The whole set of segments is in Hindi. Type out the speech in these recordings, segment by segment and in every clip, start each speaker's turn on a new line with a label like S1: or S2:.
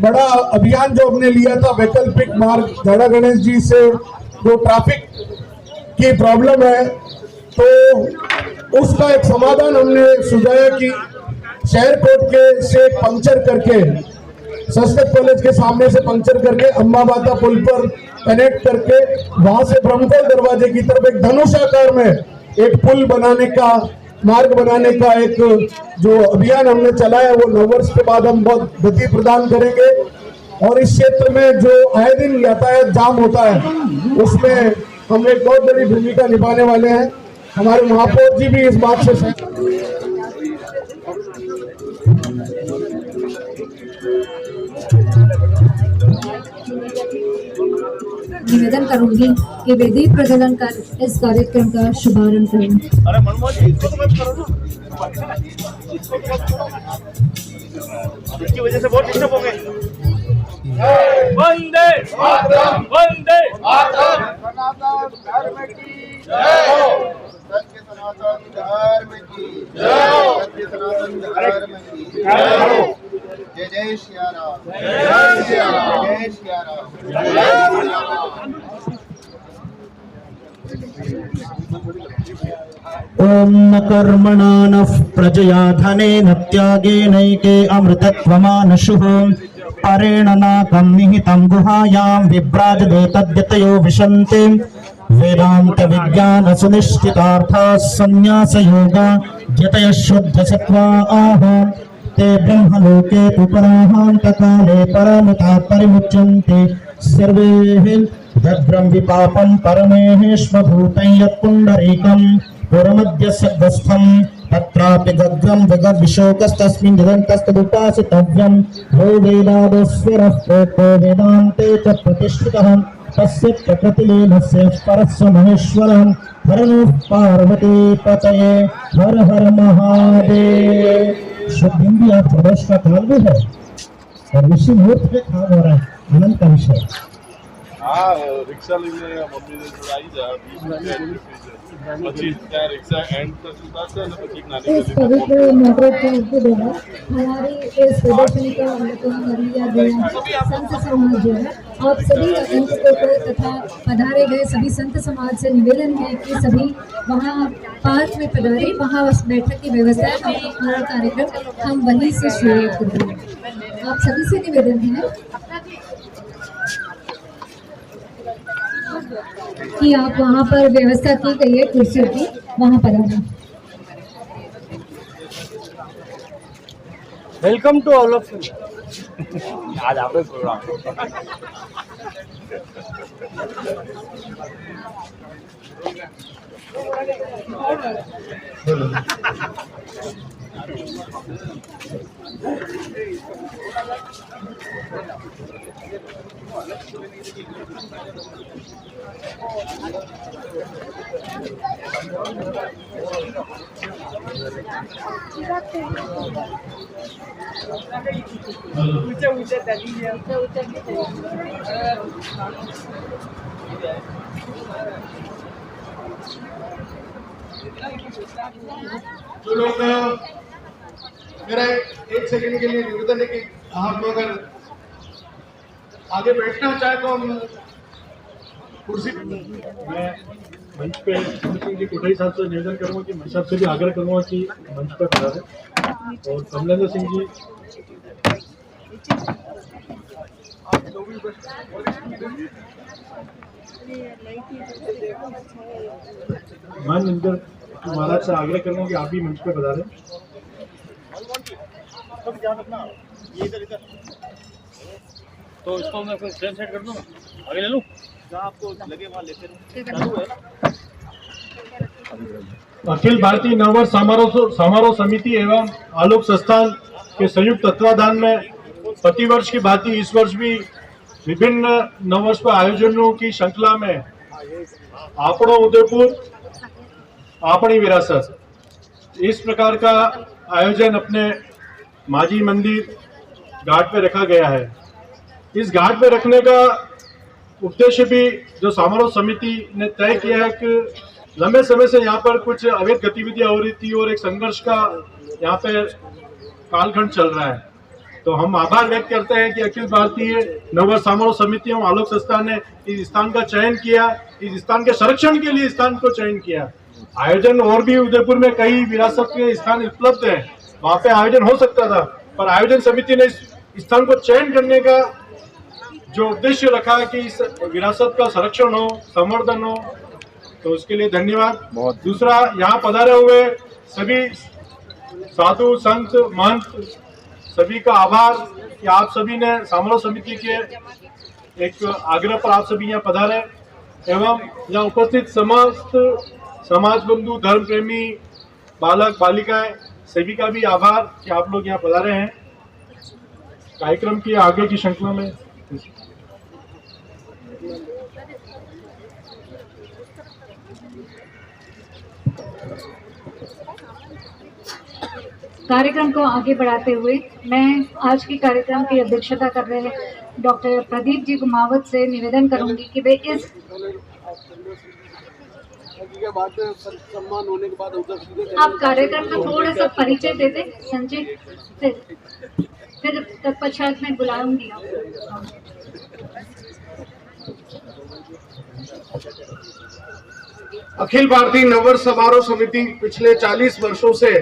S1: बड़ा अभियान जो हमने लिया था वैकल्पिक मार्ग झाड़ा गणेश जी से जो ट्रैफिक की प्रॉब्लम है, तो उसका एक समाधान हमने सुझाया कि शहर कोट के से पंक्चर करके संस्कृत कॉलेज के सामने से पंक्चर करके अम्बाबाता पुल पर कनेक्ट करके वहां से ब्रह्मकोल दरवाजे की तरफ एक धनुषाकार में एक पुल बनाने का, मार्ग बनाने का एक जो अभियान हमने चलाया वो 9 वर्ष के बाद हम बहुत गति प्रदान करेंगे। और इस क्षेत्र में जो आए दिन यातायात जाम होता है उसमें हम एक बहुत बड़ी भूमिका निभाने वाले हैं। हमारे महापौर जी भी इस बात से
S2: निवेदन करूंगी कि वेदी प्रज्वलन कर इस कार्यक्रम का शुभारंभ करें।
S3: अरे मनमोहन जी, इसको तो मत करो ना, इसकी वजह से बहुत डिस्टर्ब होंगे। वंदे मातरम, वंदे मातरम। सनातन धर्म की जय, सत्य सनातन धर्म की जय, सत्य सनातन धर्म की जय। जय जय श्री राम, जय श्री राम, जय श्री राम, जय श्री राम।
S4: ओम न कर्मणा नः प्रजया धनेन त्यागेनैके अमृतत्वमानशुः परेण नाकं निहितं गुहायां विभ्राजते तद्यतयो विशन्ति वेदांत विज्ञान सुनिश्चितार्थाः संन्यास योग यतयः शुद्ध सत्त्वा आह ते ब्रह्मलोके तु पराहान्तकाले परमुता परिमुच्यन्ते सर्वे भद्रं विपापं परमेश्वभूतं यत्पुण्डरीकं पुरमद्य सद्वस्थं तत्रापि गग्रं जगद्विशोकस्तस्मिन् निरन्तस्तदुपासितव्यं यो वेदादस्वरः प्रोक्तो वेदान्ते च प्रतिष्ठितः तस्य प्रकृतिलीनस्य परस्य महेश्वरं हर नमः पार्वती पतये हर हर महादेव। शुभ हिंदी और प्रदेश का काल भी है और इसी मुहूर्त में काम हो रहा है, आनंद का विषय।
S5: हाँ, रिक्शा लेने मम्मी ने चुराई जा 20 क्या रिक्शा एंड तक उतारते हैं तो ठीक ना
S2: इस पवित्र मौके के द्वारा हमारी इस प्रदर्शनी का संत समाज जो है आप सभी आगंतुकों को तथा पधारे गए सभी संत समाज से निवेदन है कि सभी वहाँ पार्क में पधारे, वहाँ बैठक की व्यवस्था है, हम हमारा कार्यक्रम हम वहीं से शुरू करेंगे। आप सभी से निवेदन है कि आप वहाँ पर व्यवस्था की गई है कुर्सियों की, वहाँ पर आना।
S3: Welcome to all of you. आज आप प्रोग्राम
S1: जो लोग मेरा 1 सेकंड के लिए निवेदन है कि आप अगर आगे बैठना चाहे तो हम कुर्सी।
S6: मैं मंच पे सिंह जी कोठारी साहब से निवेदन करूंगा कि मंच साहब से भी आग्रह करूंगा कि मंच पर पधारें और कमलेंद्र सिंह जी मान इंदर महाराज से आग्रह करूंगा कि आप भी मंच पे पधारें।
S3: तो इसको मैं फिर फ्रेम सेट कर दूँ, आगे ले लूँ जहाँ आपको लगे वहाँ लेते रहूँ।
S6: अखिल भारतीय नववर्ष समारोह समिति एवं आलोक संस्थान के संयुक्त तत्वाधान में प्रतिवर्ष की भांति इस वर्ष भी विभिन्न नववर्ष पर आयोजनों की श्रृंखला में आपणो उदयपुर आपणी विरासत इस प्रकार का आयोजन अपने माजी मंदिर घाट पे रखा गया है। इस घाट पे रखने का उद्देश्य भी जो समारोह समिति ने तय किया है कि लंबे समय से यहाँ पर कुछ अवैध गतिविधियां हो रही थी और एक संघर्ष का यहाँ पे कालखंड चल रहा है। तो हम आभार व्यक्त करते हैं कि अखिल भारतीय नववर्ष समारोह समिति एवं आलोक संस्थान ने इस स्थान का चयन किया, इस स्थान के संरक्षण के लिए स्थान को चयन किया। आयोजन और भी उदयपुर में कई विरासत के स्थान उपलब्ध हैं, वहां पे आयोजन हो सकता था, पर आयोजन समिति ने इस स्थान को चयन करने का जो उद्देश्य रखा है कि इस विरासत का संरक्षण हो, संवर्धन हो, तो उसके लिए धन्यवाद। दूसरा, यहाँ पधारे हुए सभी साधु संत महंत सभी का आभार कि आप सभी ने समारोह समिति के एक आग्रह पर आप सभी यहाँ पधारे, एवं यहाँ उपस्थित समस्त समाज बंधु, धर्म प्रेमी, बालक बालिकाएं सभी का भी आभार कि आप लोग यहाँ पधारे हैं। कार्यक्रम की आगे की श्रृंखला में
S2: कार्यक्रम को आगे बढ़ाते हुए मैं आज के कार्यक्रम की अध्यक्षता कर रहे हैं डॉक्टर प्रदीप जी कुमावत से निवेदन करूंगी कि वे इस
S5: सम्मान होने के बाद उधर
S2: आप कार्यक्रम का थोड़ा सा परिचय दे दें संजय, फिर तत्पश्चात मैं बुलाऊंगी आपको।
S1: अखिल भारतीय नववर्ष समारोह समिति पिछले 40 वर्षों से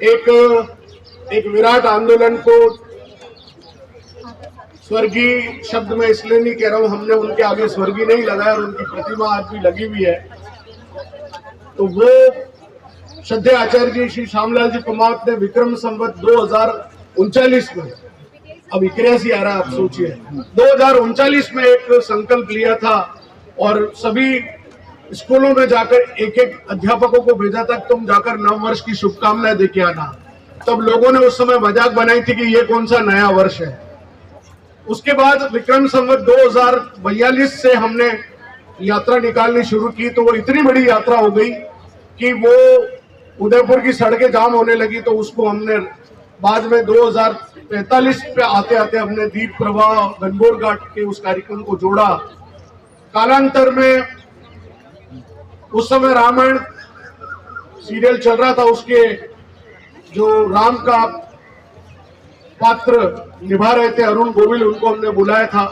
S1: एक विराट आंदोलन को, स्वर्गीय शब्द में इसलिए नहीं कह रहा हूं, हमने उनके आगे स्वर्गीय नहीं लगाया और उनकी प्रतिमा आज भी लगी हुई है, तो वो श्रद्धेय आचार्य जी श्री श्यामलाल जी कुमावत ने विक्रम संवत 2039 में, अब 81 आ रहा है, आप सोचिए, 2039 में एक संकल्प लिया था और सभी स्कूलों में जाकर एक एक अध्यापकों को भेजा था, तुम जाकर नव वर्ष की शुभकामनाएं देके आना। तब लोगों ने उस समय मजाक बनाई थी कि ये कौन सा नया वर्ष है। उसके बाद विक्रम संवत 2042 से हमने यात्रा निकालनी शुरू की, तो वो इतनी बड़ी यात्रा हो गई कि वो उदयपुर की सड़कें जाम होने लगी, तो उसको हमने बाद में 2045 पे आते आते हमने दीप प्रवाह गणगौर घाट के उस कार्यक्रम को जोड़ा। कालांतर में उस समय रामायण सीरियल चल रहा था, उसके जो राम का पात्र निभा रहे थे अरुण गोविल, उनको हमने बुलाया था।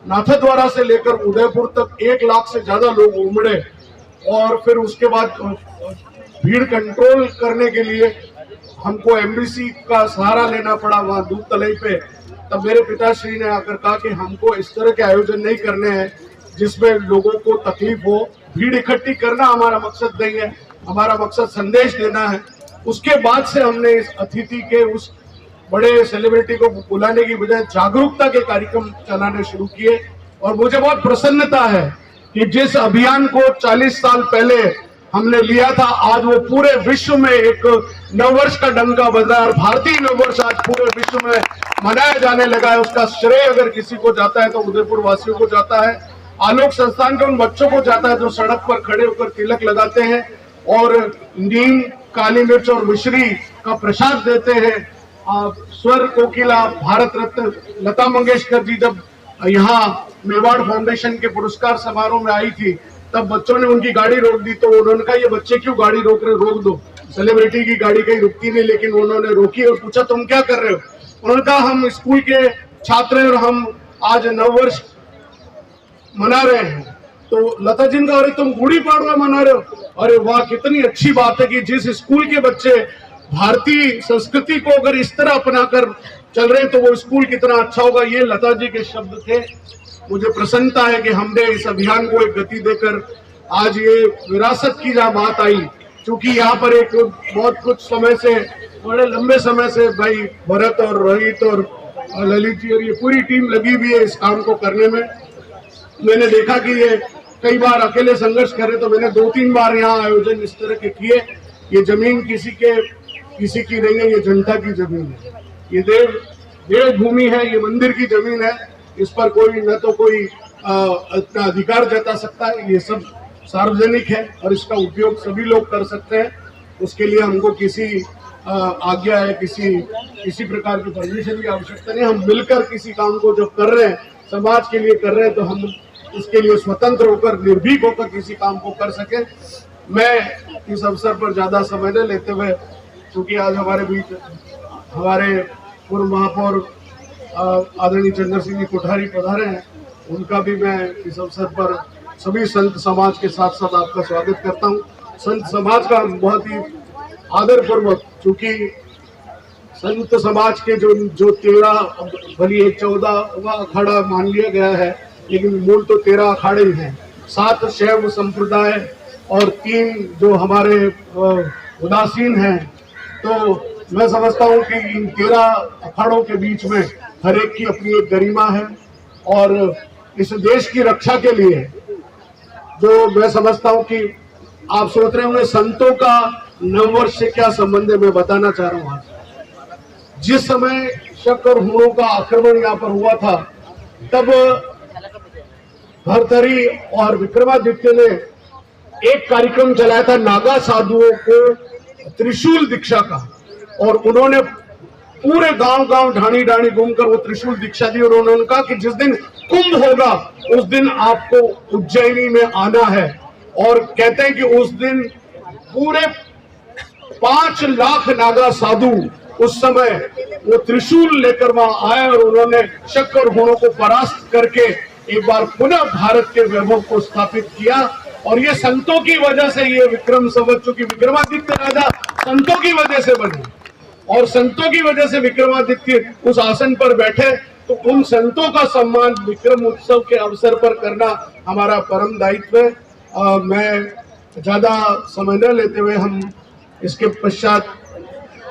S1: नाथद्वारा से लेकर उदयपुर तक 1 लाख से ज्यादा लोग उमड़े और फिर उसके बाद भीड़ कंट्रोल करने के लिए हमको एमबीसी का सहारा लेना पड़ा वहां दूध तलई पे। तब मेरे पिताश्री ने आकर कहा कि हमको इस तरह के आयोजन नहीं करने हैं जिसमें लोगों को तकलीफ हो, भीड़ इकट्ठी करना हमारा मकसद नहीं है, हमारा मकसद संदेश देना है। उसके बाद से हमने इस अतिथि के उस बड़े सेलिब्रिटी को बुलाने की बजाय जागरूकता के कार्यक्रम चलाने शुरू किए और मुझे बहुत प्रसन्नता है कि जिस अभियान को 40 साल पहले हमने लिया था, आज वो पूरे विश्व में एक नववर्ष का डंका बजा और भारतीय नववर्ष आज पूरे विश्व में मनाया जाने लगा है। उसका श्रेय अगर किसी को जाता है तो उदयपुर वासियों को जाता है, आलोक संस्थान के उन बच्चों को जाता है जो सड़क पर खड़े होकर तिलक लगाते हैं और नीम, काली मिर्च और मिश्री का प्रसाद देते हैं। स्वर कोकिला भारत रत्न लता मंगेशकर जी जब यहाँ मेवाड़ फाउंडेशन के पुरस्कार समारोह में आई थी, तब बच्चों ने उनकी गाड़ी रोक दी, तो उन्होंने कहा ये बच्चे क्यों गाड़ी रोक रहे, रोक दो, सेलिब्रिटी की गाड़ी कहीं रुकती नहीं, लेकिन उन्होंने रोकी और पूछा तुम क्या कर रहे हो। उन्होंने कहा हम स्कूल के छात्र हैं और हम आज नववर्ष मना रहे हैं। तो लता जी ने कहा अरे तुम गुड़ी पाड़वा मना रहे हो, अरे वाह कितनी अच्छी बात है कि जिस स्कूल के बच्चे भारतीय संस्कृति को अगर इस तरह अपनाकर चल रहे हैं तो वो स्कूल कितना अच्छा होगा। ये लता जी के शब्द थे। मुझे प्रसन्नता है कि हमने इस अभियान को एक गति देकर आज ये विरासत की जहाँ बात आई, क्योंकि यहाँ पर एक बहुत कुछ समय से, बड़े लंबे समय से भाई भरत और रोहित और ललित जी और ये पूरी टीम लगी हुई है इस काम को करने में। मैंने देखा कि ये कई बार अकेले संघर्ष करे, तो मैंने 2-3 बार यहाँ आयोजन इस तरह के किए। ये जमीन किसी की नहीं है, ये जनता की जमीन है, ये देव भूमि है, ये मंदिर की जमीन है। इस पर कोई न तो कोई अपना अधिकार जता सकता है, ये सब सार्वजनिक है और इसका उपयोग सभी लोग कर सकते हैं। उसके लिए हमको किसी आज्ञा है, किसी प्रकार की परमिशन की आवश्यकता नहीं। हम मिलकर किसी काम को जब कर रहे हैं, समाज के लिए कर रहे हैं, तो हम इसके लिए स्वतंत्र होकर, निर्भीक होकर किसी काम को कर सके। मैं इस अवसर पर ज्यादा समय न लेते हुए, क्योंकि आज हमारे बीच हमारे
S6: पूर्व महापौर आदरणीय चंद्र सिंह जी कोठारी पधारे हैं, उनका भी मैं इस अवसर पर सभी संत समाज के साथ साथ आपका स्वागत करता हूं। संत समाज का बहुत ही आदर पूर्वक, चूंकि संत समाज के जो 13 भली 14वां अखाड़ा मान लिया गया है, लेकिन मूल तो 13 अखाड़े ही हैं। 7 शैव संप्रदाय और 3 जो हमारे उदासीन हैं। तो मैं समझता हूं कि इन 13 अखाड़ों के बीच में हर एक की अपनी एक गरिमा है, और इस देश की रक्षा के लिए जो मैं समझता हूं कि आप सोच रहे होंगे संतों का नववर्ष से क्या संबंध है, मैं बताना चाह रहा हूं। आज जिस समय शक और हूणों का आक्रमण यहाँ पर हुआ था, तब भरथरी और विक्रमादित्य ने एक कार्यक्रम चलाया था नागा साधुओं को त्रिशूल दीक्षा का, और उन्होंने पूरे गांव-गांव ढाणी-ढाणी घूमकर वो त्रिशूल दीक्षा दी, और उन्होंने कहा कि जिस दिन कुंभ होगा उस दिन आपको उज्जैनी में आना है। और कहते हैं कि उस दिन पूरे 5 लाख नागा साधु उस समय वो त्रिशूल लेकर वहां आए, और उन्होंने शक और गुणों को परास्त करके एक बार पुनः भारत के वैभव को स्थापित किया। और ये संतों की वजह से ये विक्रम संवत, चूंकि विक्रमादित्य राजा संतों की वजह से बने और संतों की वजह से विक्रमादित्य उस आसन पर बैठे, तो उन संतों का सम्मान विक्रम उत्सव के अवसर पर करना हमारा परम दायित्व है। मैं ज्यादा समय न लेते हुए हम इसके पश्चात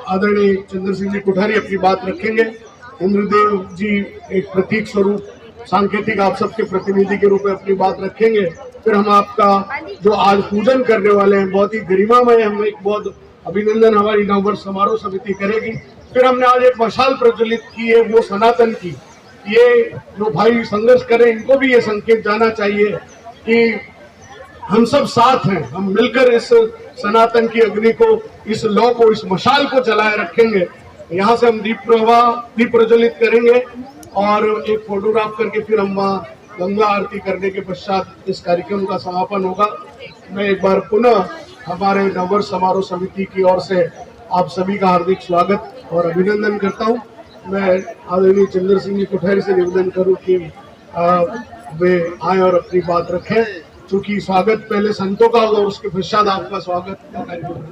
S6: आदरणीय चंद्र सिंह जी कोठारी अपनी बात रखेंगे। इंद्रदेव जी एक प्रतीक स्वरूप सांकेतिक आप सबके प्रतिनिधि के रूप में अपनी बात रखेंगे। फिर हम आपका जो आज पूजन करने वाले हैं बहुत ही गरिमामय, हम एक बहुत अभिनंदन हमारी नववर्ष समारोह समिति करेगी। फिर हमने आज एक मशाल प्रज्वलित की है, वो सनातन की। ये जो भाई संघर्ष करें, इनको भी ये संकेत जाना चाहिए कि हम सब साथ हैं, हम मिलकर इस सनातन की अग्नि को, इस लौ को, इस मशाल को जलाए रखेंगे। यहाँ से हम दीप प्रज्वलित करेंगे और एक फोटोग्राफ करके फिर हम वहाँ गंगा आरती करने के पश्चात इस कार्यक्रम का समापन होगा। मैं एक बार पुनः हमारे नववर्ष समारोह समिति की ओर से आप सभी का हार्दिक स्वागत और अभिनंदन करता हूं। मैं आदरणीय चंद्र सिंह जी कोठारी से निवेदन करूं कि वे आए और अपनी बात रखें, चूंकि स्वागत पहले संतों का होगा और उसके पश्चात आपका स्वागत होगा।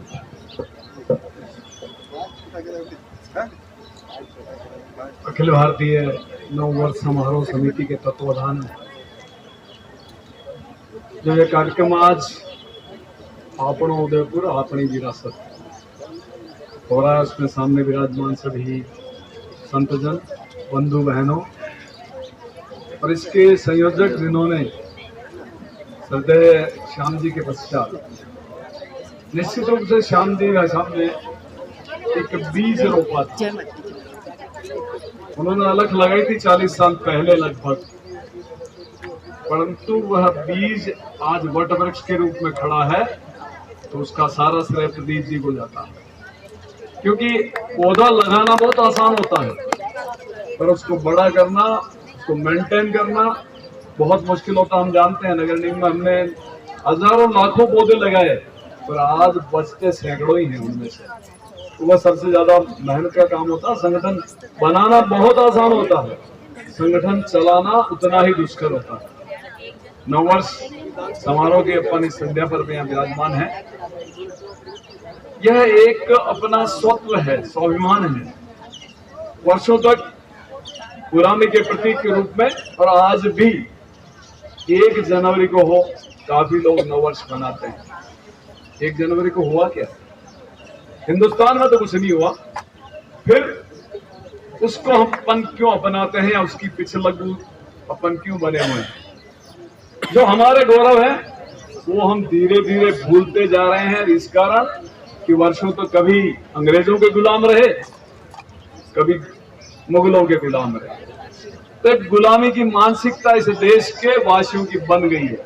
S6: अखिल भारतीय नववर्ष समारोह समिति के तत्वाधान में जो ये कार्यक्रम आज आपनो उदयपुर अपनी विरासत हो रहा है, उसमें सामने विराजमान सभी संतजन, बंधु बहनों और इसके संयोजक जिन्होंने श्रद्धेय श्याम जी के पश्चात निश्चित रूप से श्याम जी साहब ने एक बीज रोपा था। उन्होंने अलख लगाई थी 40 साल पहले लगभग, परंतु वह बीज आज वट वृक्ष के रूप में खड़ा है, तो उसका सारा श्रेय प्रदीप जी को जाता है। क्योंकि पौधा लगाना बहुत आसान होता है, पर उसको बड़ा करना, उसको मेंटेन करना बहुत मुश्किल होता है। हम जानते हैं नगर निगम में हमने हजारों लाखों पौधे लगाए, पर आज बचते सैकड़ों ही हैं उनमें से। तो वह सबसे ज्यादा मेहनत का काम होता है। संगठन बनाना बहुत आसान होता है, संगठन चलाना उतना ही दुष्कर होता है। नववर्ष समारोह के अपन इस संध्या पर यहाँ विराजमान है। यह एक अपना स्वत्व है, स्वाभिमान है, वर्षों तक गुलामी के प्रतीक के रूप में। और आज भी 1 जनवरी को हो, काफी लोग नववर्ष मनाते हैं। 1 जनवरी को हुआ क्या? हिंदुस्तान में तो कुछ नहीं हुआ, फिर उसको हम अपन क्यों अपनाते हैं, उसकी पिछलग्गू अपन क्यों बने हुए हैं? जो हमारे गौरव है वो हम धीरे धीरे भूलते जा रहे हैं, इस कारण कि वर्षों तो कभी अंग्रेजों के गुलाम रहे, कभी मुगलों के गुलाम रहे। तो एक गुलामी की मानसिकता इस देश के वासियों की बन गई है।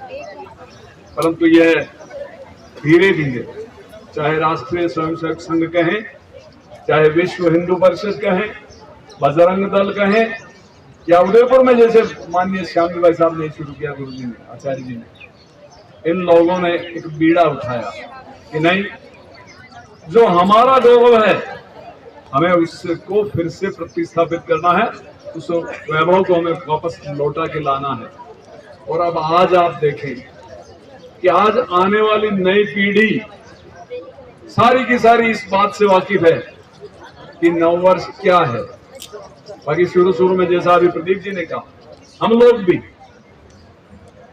S6: परंतु यह धीरे धीरे, चाहे राष्ट्रीय स्वयंसेवक संघ कहें, चाहे विश्व हिंदू परिषद कहें, बजरंग दल कहें, या उदयपुर में जैसे माननीय श्याम जी भाई साहब ने शुरू किया, गुरु जी ने, आचार्य जी ने, इन लोगों ने एक बीड़ा उठाया कि नहीं, जो हमारा गौरव है,
S5: हमें उसको फिर से प्रतिस्थापित करना है, उस वैभव को हमें वापस लौटा के लाना है। और अब आज आप देखें कि आज आने वाली नई पीढ़ी सारी की सारी इस बात से वाकिफ है कि नववर्ष क्या है। बाकी शुरू में जैसा अभी प्रदीप जी ने कहा, हम लोग भी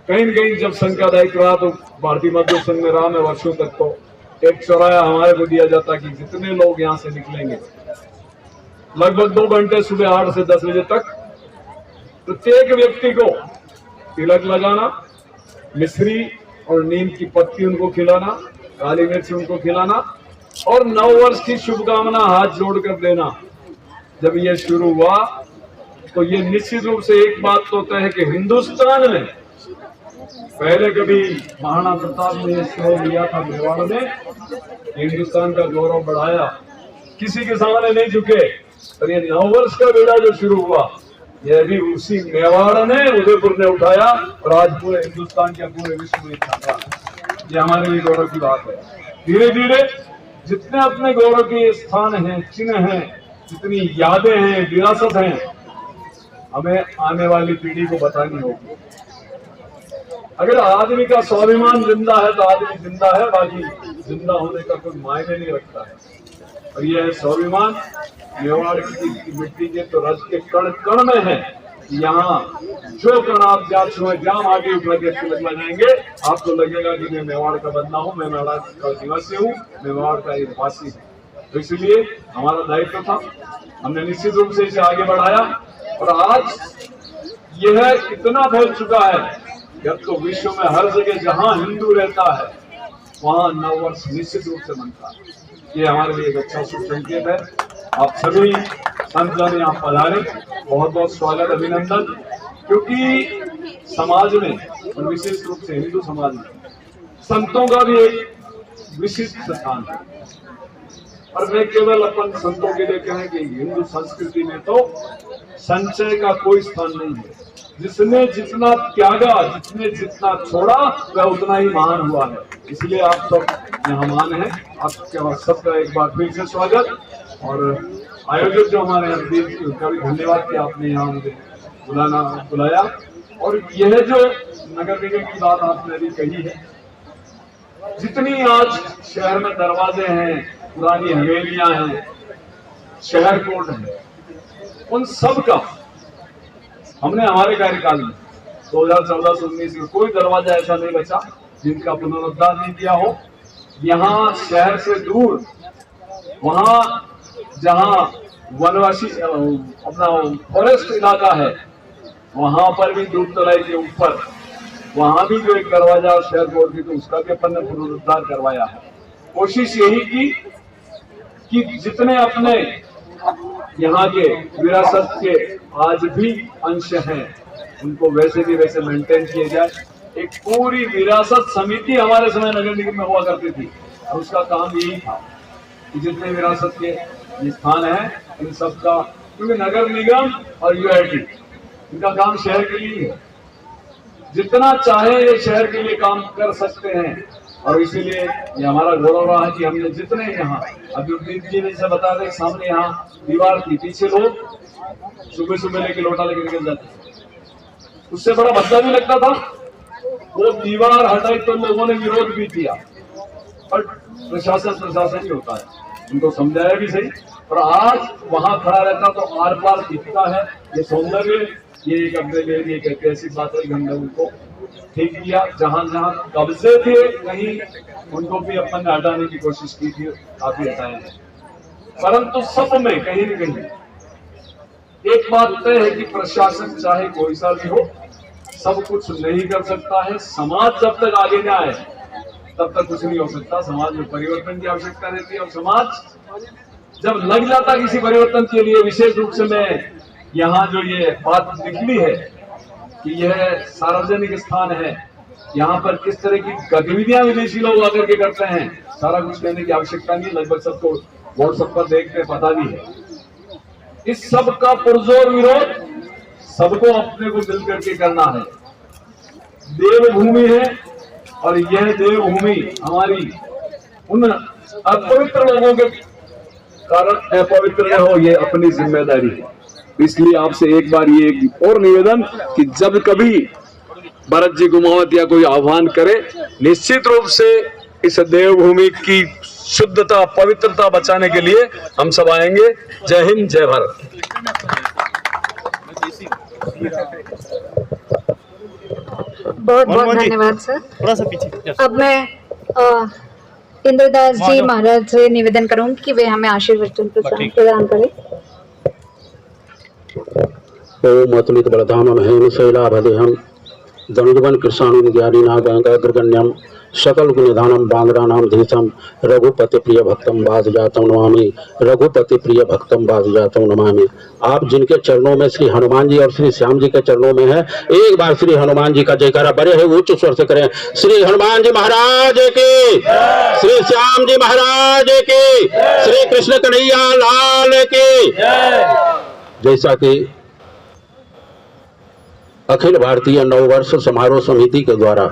S5: कहीं न कहीं जब संघ का दायित्व रहा तो भारतीय मजदूर संघ में रहा मैं वर्षों तक, तो एक चौराया हमारे को दिया जाता कि जितने लोग यहाँ से निकलेंगे लगभग 2 घंटे सुबह 8 से 10 बजे तक प्रत्येक व्यक्ति को तिलक लगाना, मिश्री और नीम की पत्ती उनको खिलाना, काली मिर्च उनको खिलाना और नववर्ष की शुभकामना हाथ जोड़कर देना। जब ये शुरू हुआ तो ये निश्चित रूप से एक बात तो तय है कि हिंदुस्तान में पहले कभी महाराणा प्रताप ने श्रेय लिया था मेवाड़ में, हिंदुस्तान का गौरव बढ़ाया, किसी के सामने नहीं झुके। और ये नववर्ष का बेड़ा जो शुरू हुआ यह भी उसी मेवाड़ ने, उदयपुर ने उठाया और आज पूरे हिंदुस्तान के पूरे विश्व में छाया। ये हमारे लिए गौरव की बात है। धीरे धीरे जितने अपने गौरव के स्थान हैं, चिन्ह हैं, जितनी यादें हैं, विरासत हैं, हमें आने वाली पीढ़ी को बतानी होगी। अगर आदमी का स्वाभिमान जिंदा है तो आदमी जिंदा है, बाकी जिंदा होने का कोई मायने नहीं रखता है। और यह स्वाभिमान मेवाड़ की मिट्टी के तो रज के कण कण में है। यहाँ जो कण आप जाम आगे उठा के तिलक लगाएंगे आपको लगेगा कि मैं मेवाड़ का बंदा हूँ, मैं मेवाड़ का निवासी हूँ, मेवाड़ का एक वासी हूँ। तो इसलिए हमारा दायित्व था, हमने निश्चित रूप से इसे आगे बढ़ाया और आज यह इतना फैल चुका है कि अब तो विश्व में हर जगह जहां हिंदू रहता है वहां नववर्ष निश्चित रूप से मनता है। ये हमारे लिए एक अच्छा शुभ संकेत है। आप सभी संतजन यहाँ पधारे, बहुत बहुत स्वागत, अभिनंदन। क्योंकि समाज में और विशेष रूप से हिंदू समाज में संतों का भी एक विशिष्ट स्थान है। और मैं केवल अपन संतों के लिए कहें कि हिंदू संस्कृति में तो संचय का कोई स्थान नहीं है। जिसने जितना त्यागा, जिसने जितना छोड़ा वह उतना ही महान हुआ है। इसलिए आप सब यहाँ मान हैं, आपके सबका एक बार फिर से स्वागत। और आयोजक जो हमारे यहाँ प्रदीप जी, उनका भी धन्यवाद कि आपने यहाँ मुझे बुलाया। और यह जो नगर निगम की बात आपने अभी कही है, जितनी आज शहर में दरवाजे हैं, पुरानी हवेलियां हैं, शहर कोर्ट है, उन सब का हमने हमारे कार्यकाल में 2014-19 में कोई दरवाजा ऐसा नहीं बचा जिनका पुनरुद्धार नहीं किया हो। यहाँ शहर से दूर, वहां जहां वनवासी अपना फॉरेस्ट इलाका है, वहां पर भी दूध तलाई के ऊपर वहां भी जो एक दरवाजा शहर कोर्ट की, तो उसका भी अपन ने पुनरुद्धार करवाया है। कोशिश यही की कि जितने अपने यहाँ के विरासत के आज भी अंश हैं उनको वैसे भी वैसे मेंटेन किए जाए। एक पूरी विरासत समिति हमारे समय नगर निगम में हुआ करती थी और उसका काम यही था कि जितने विरासत के स्थान हैं इन सब का, क्योंकि नगर निगम और यूआईटी इनका काम शहर के लिए है, जितना चाहे ये शहर के लिए काम कर सकते हैं। और इसीलिए ये हमारा गौरव रहा है कि हमने जितने यहाँ अभी प्रदीप जी ने से बता दें, सामने यहाँ दीवार थी, पीछे लोग सुबह सुबह लेके लोटा लेके निकल जाते, उससे बड़ा भद्दा भी लगता था। वो दीवार हटाई तो लोगों ने विरोध भी किया, पर प्रशासन ही होता है, उनको समझाया भी सही। और आज वहां खड़ा रहता तो आर पार दिखता है। ये सौंदर्य, ये एक अपने लिए एक ऐतिहासिक बात है कि हमने उनको ठीक किया। जहां जहां कब्जे थे कहीं उनको भी अपन ने हटाने की कोशिश की थी, काफी हटाए हैं। परंतु सब में कहीं न कहीं एक बात तय है कि प्रशासन चाहे कोई सा भी हो, सब कुछ नहीं कर सकता है। समाज जब तक आगे न आए तब तक कुछ नहीं हो सकता। समाज में परिवर्तन की आवश्यकता रहती है और समाज जब लग जाता किसी परिवर्तन के लिए, विशेष रूप से मैं यहाँ जो ये बात निकली है कि यह सार्वजनिक स्थान है, यहाँ पर किस तरह की गतिविधियां विदेशी लोग आकर के करते हैं, सारा कुछ कहने की आवश्यकता नहीं, लगभग सबको व्हाट्सएप पर देखते पता भी है। इस सब का पुरजोर विरोध सबको अपने को मिल करके करना है। देवभूमि है और यह देवभूमि हमारी उन अपवित्र लोगों के कारण अपवित्र न हो, ये अपनी जिम्मेदारी है। इसलिए आपसे एक बार ये और निवेदन कि जब कभी भरत जी कुमावत या कोई आह्वान करे, निश्चित रूप से इस देवभूमि की शुद्धता पवित्रता बचाने के लिए हम सब आएंगे। जय हिंद, जय भारत।
S7: बहुत बहुत धन्यवाद सर।
S4: थोड़ा सा पीछे।
S7: अब मैं इंद्रदास जी महाराज से निवेदन करूंगी कि वे हमें आशीर्वचन प्रदान करें।
S8: ओम अतुलित बलधामम हेम शैलाभदेहम दनुजवन कृष्णाणु ज्ञानी नागंगाग्रगण्यम सकल गुणनिधानम बांद्रानाम धीतम रघुपति प्रिय भक्तम वासजातम नमामि, रघुपति प्रिय भक्तम वासजातम नमामि। आप जिनके चरणों में श्री हनुमान जी और श्री श्याम जी के चरणों में है, एक बार श्री हनुमान जी का जयकारा बड़े है उच्च स्वर से करें। श्री हनुमान जी महाराज की, श्री श्याम जी महाराज की, श्री कृष्ण कन्हैया लाल की। जैसा कि अखिल भारतीय नववर्ष समारोह समिति के द्वारा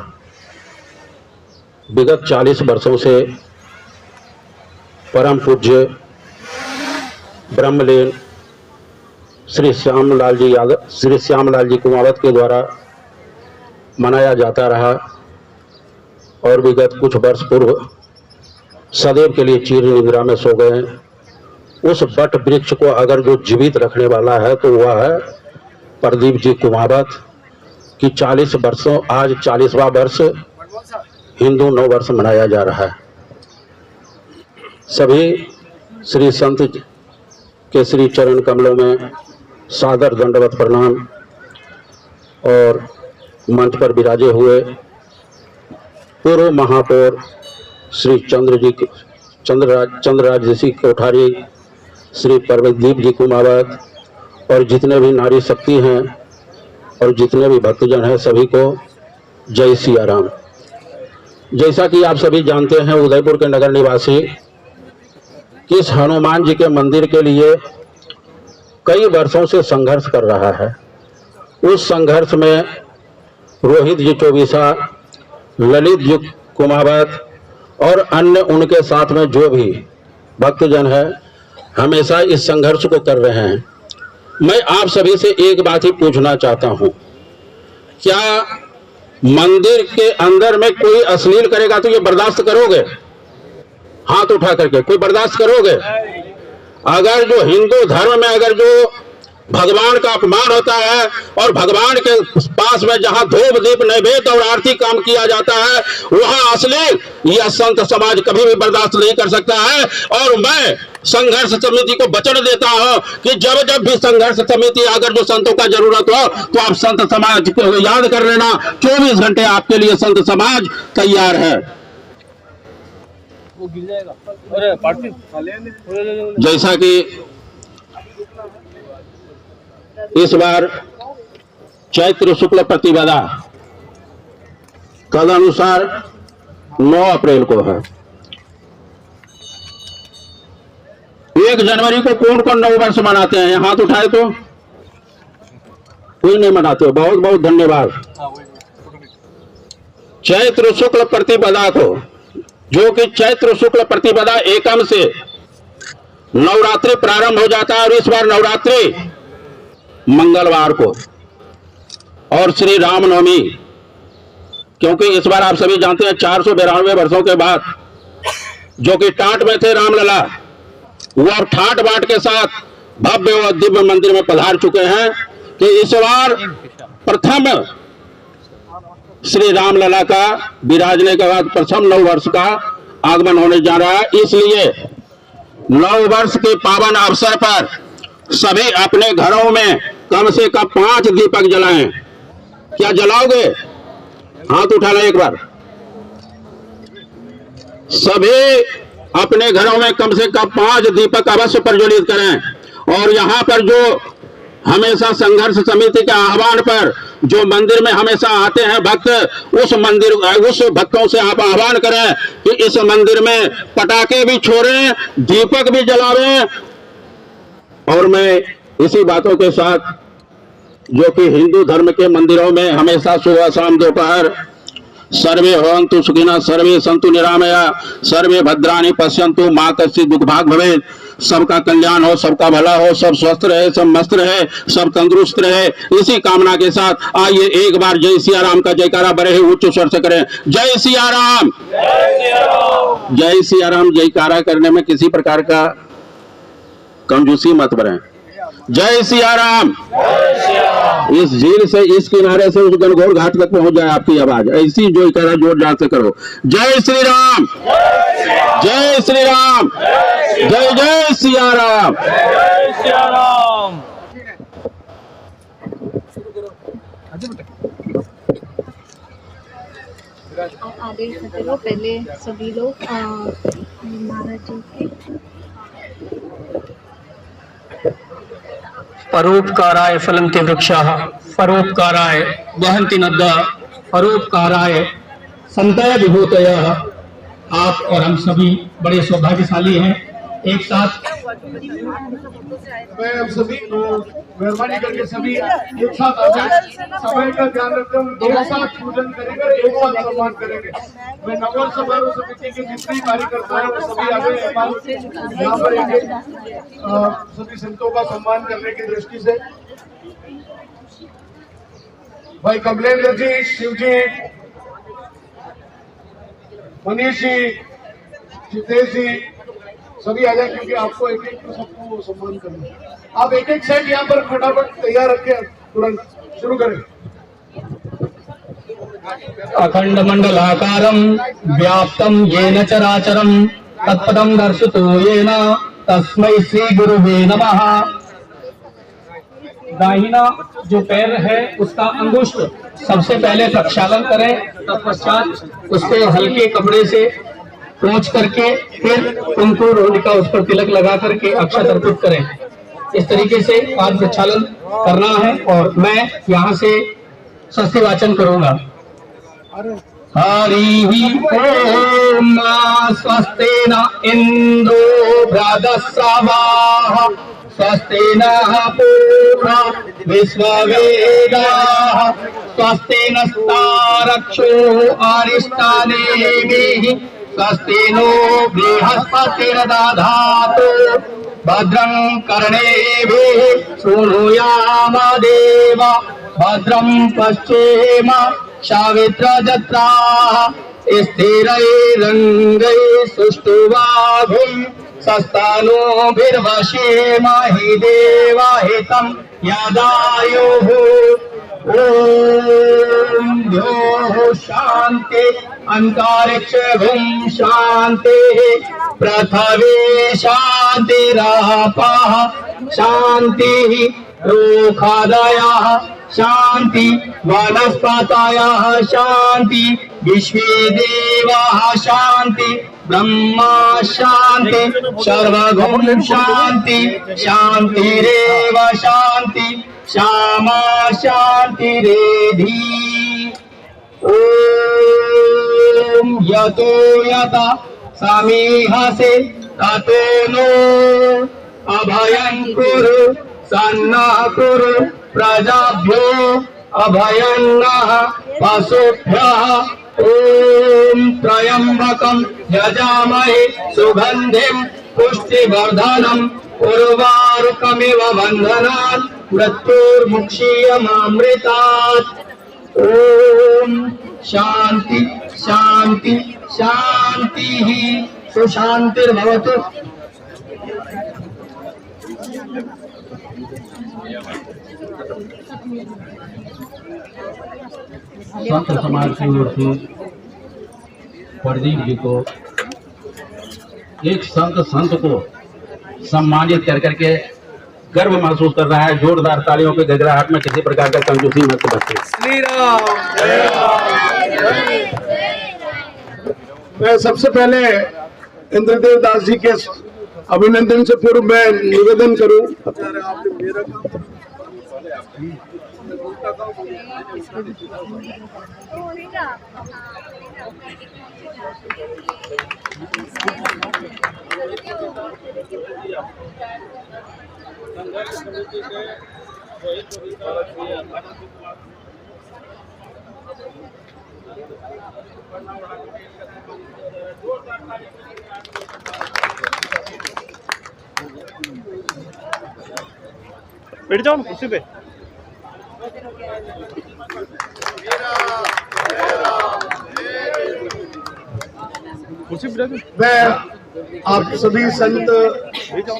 S8: विगत 40 वर्षों से परम पूज्य ब्रह्मलीन श्री श्यामलाल जी कुमावत के द्वारा मनाया जाता रहा और विगत कुछ वर्ष पूर्व सदैव के लिए चीर निद्रा में सो गए। उस वट वृक्ष को अगर जो जीवित रखने वाला है तो वह है प्रदीप जी कुमावत की 40 वर्षों, आज 40वां वर्ष हिंदू नव वर्ष मनाया जा रहा है। सभी श्री संत के श्री चरण कमलों में सादर दंडवत प्रणाम और मंच पर विराजे हुए पूर्व महापौर श्री चंद्रराज ऋषि कोठारी, श्री प्रदीप जी कुमावत और जितने भी नारी शक्ति हैं और जितने भी भक्तजन हैं सभी को जय सिया राम। जैसा कि आप सभी जानते हैं, उदयपुर के नगर निवासी इस हनुमान जी के मंदिर के लिए कई वर्षों से संघर्ष कर रहा है। उस संघर्ष में रोहित जी चौबीसा, ललित जी कुमावत और अन्य उनके साथ में जो भी भक्तजन है हमेशा इस संघर्ष को कर रहे हैं। मैं आप सभी से एक बात ही पूछना चाहता हूं, क्या मंदिर के अंदर में कोई अश्लील करेगा तो ये बर्दाश्त करोगे? हाथ उठा करके कोई बर्दाश्त करोगे? अगर जो हिंदू धर्म में अगर जो भगवान का अपमान होता है और भगवान के पास में जहां धूप दीप नैवेद्य और आरती काम किया जाता है वहां अश्लील, यह संत समाज कभी भी बर्दाश्त नहीं कर सकता है। और मैं संघर्ष समिति को वचन देता हूं कि जब जब भी संघर्ष समिति अगर जो संतों का जरूरत हो तो आप संत समाज को याद कर लेना। 24 घंटे आपके लिए संत समाज तैयार है। जैसा कि इस बार चैत्र शुक्ल प्रतिपदा तदनुसार 9 अप्रैल को है। 1 जनवरी को कौन कौन नव वर्ष मनाते हैं? हाथ उठाए तो कोई नहीं मनाते। बहुत बहुत धन्यवाद। चैत्र शुक्ल प्रतिपदा को, जो कि चैत्र शुक्ल प्रतिपदा एकम से नवरात्रि प्रारंभ हो जाता है और इस बार नवरात्रि मंगलवार को और श्री रामनवमी, क्योंकि इस बार आप सभी जानते हैं 492 वर्षों के बाद जो कि टाट में थे रामलला, वो अब ठाट बाट के साथ भव्य और दिव्य मंदिर में पधार चुके हैं। कि इस बार प्रथम श्री रामलला का विराजने के बाद प्रथम नव वर्ष का आगमन होने जा रहा है। इसलिए नव वर्ष के पावन अवसर पर सभी अपने घरों में कम से कम 5 दीपक जलाएं। क्या जलाओगे? हाथ उठाना एक बार। सभी अपने घरों में कम से कम 5 दीपक अवश्य प्रज्वलित करें। और यहाँ पर जो हमेशा संघर्ष समिति के आह्वान पर जो मंदिर में हमेशा आते हैं भक्त, उस भक्तों से आप आह्वान करें कि इस मंदिर में पटाखे भी छोड़ें, दीपक भी जलावें। और मैं इसी बातों के साथ, जो कि हिंदू धर्म के मंदिरों में हमेशा सुबह शाम दोपहर सर्वे भवन्तु सुखिनः, सर्वे सन्तु निरामया, सर्वे भद्राणि पश्यन्तु, मा कश्चित् दुःखभाग् भवेत्, सबका कल्याण हो, सबका भला हो, सब स्वस्थ रहे, सब मस्त रहे, सब तंदुरुस्त रहे। इसी कामना के साथ आइए एक बार जय सिया राम का जयकारा बड़े ही उच्च स्वर से करें। जय सिया राम, जय सिया राम। जयकारा करने में किसी प्रकार का कंजूसी मत बरें। जय सिया राम। इस झील से इस किनारे से उस गणगौर घाट तक पहुंच जाए आपकी आवाज, ऐसी जो करा जोरदार से करो। जय श्री राम, जय श्री राम, जय जय सिया राम।
S7: आदेश देते रहो पहले सभी लोग महाराज जी के
S9: परोपकाराय फलन्ति वृक्षाः परोपकाराय वहन्ति नद्यः परोपकाराय सन्तय विभूतयः। आप और हम सभी बड़े सौभाग्यशाली हैं। एक साथ
S1: मैं हम सभी मेहरबानी करके सभी एक साथ आ जाए, समय का ध्यान रखते हुए दो साथ पूजन करेंगे, एक साथ सम्मान करेंगे। मैं नगर समारोह समिति के जितने कार्यकर्ता हैं वो सभी आ गए यहाँ पर सभी संतों का सम्मान करने की दृष्टि से। भाई कमलेंद्र जी, शिव जी, मनीष जी, जितेश जी सभी आ जाए, क्योंकि आपको एक एक सबको सम्मान करना है। आप एक एक सेट यहाँ पर फटाफट तैयार रखें, तुरंत शुरू करें।
S9: अखंड मंडलाकारं व्याप्तं येन चराचरं तत्पदं दर्शितो येन तस्मै श्री गुरुवे नमः। दाहिना जो पैर है उसका अंगुष्ठ सबसे पहले प्रक्षालन करें, तत्पश्चात उसको हल्के कपड़े से पोंछ करके फिर कुमकुम रोहिणी का उस पर तिलक लगा करके अक्षत अर्पित करें। इस तरीके से पाद प्रक्षालन करना है और मैं यहाँ से स्वस्ति वाचन करूंगा। हरि ओम स्वस्ति न इंद्रो बृहस्पतिः स्वस्ति नः पूर्वा विश्ववेदाः स्वस्ति नस्तारक्षो अरिष्टानेमिः स्वस्ति नो बृहस्पतिर्दधातु भद्रं कर्णेभिः शृणुयाम देवा भद्रं पश्येम सवित्रजत्राः स्थिरैरङ्गैः सुष्ठुवाभिः सस्तनूभिर्वशेमहि देवहितं यदायुः। ओम द्योः शान्ति अंतरिक्ष भूम शान्ति पृथ्वी शान्तिरापः शान्तिः रोखादयः शान्ति वनस्पतयः शान्ति विश्वे देवाः शान्ति ब्रह्मा शान्ति सर्वभूम शान्ति शान्तिरेव शान्ति श्यामा शान्तिरेधि। ओम यतो यथा समीहसे ततो नो अभयं कुरु सन्नः कुरु प्रजाभ्यो अभयं नः पशुभ्यः। ओम त्र्यंबकं यजामहे सुगंधिं पुष्टिवर्धनम् उर्वारुकमिव बन्धनात् मृत्युर्मुक्षीयमामृतात्। ओम शांति शांति शांतिः सुशांतिर्भवतु।
S8: संत समाज की ओर से प्रदीप जी को एक संत को सम्मानित कर करके गर्व महसूस कर रहा है। जोरदार तालियों के गगराहट में किसी प्रकार का कंजूसी मत बरतें।
S1: मैं सबसे पहले इंद्रदेव दास जी के अभिनंदन से पूर्व मैं निवेदन करूं।
S6: बैठ जाओ ना कुर्सी पे।
S1: मैं आप सभी संत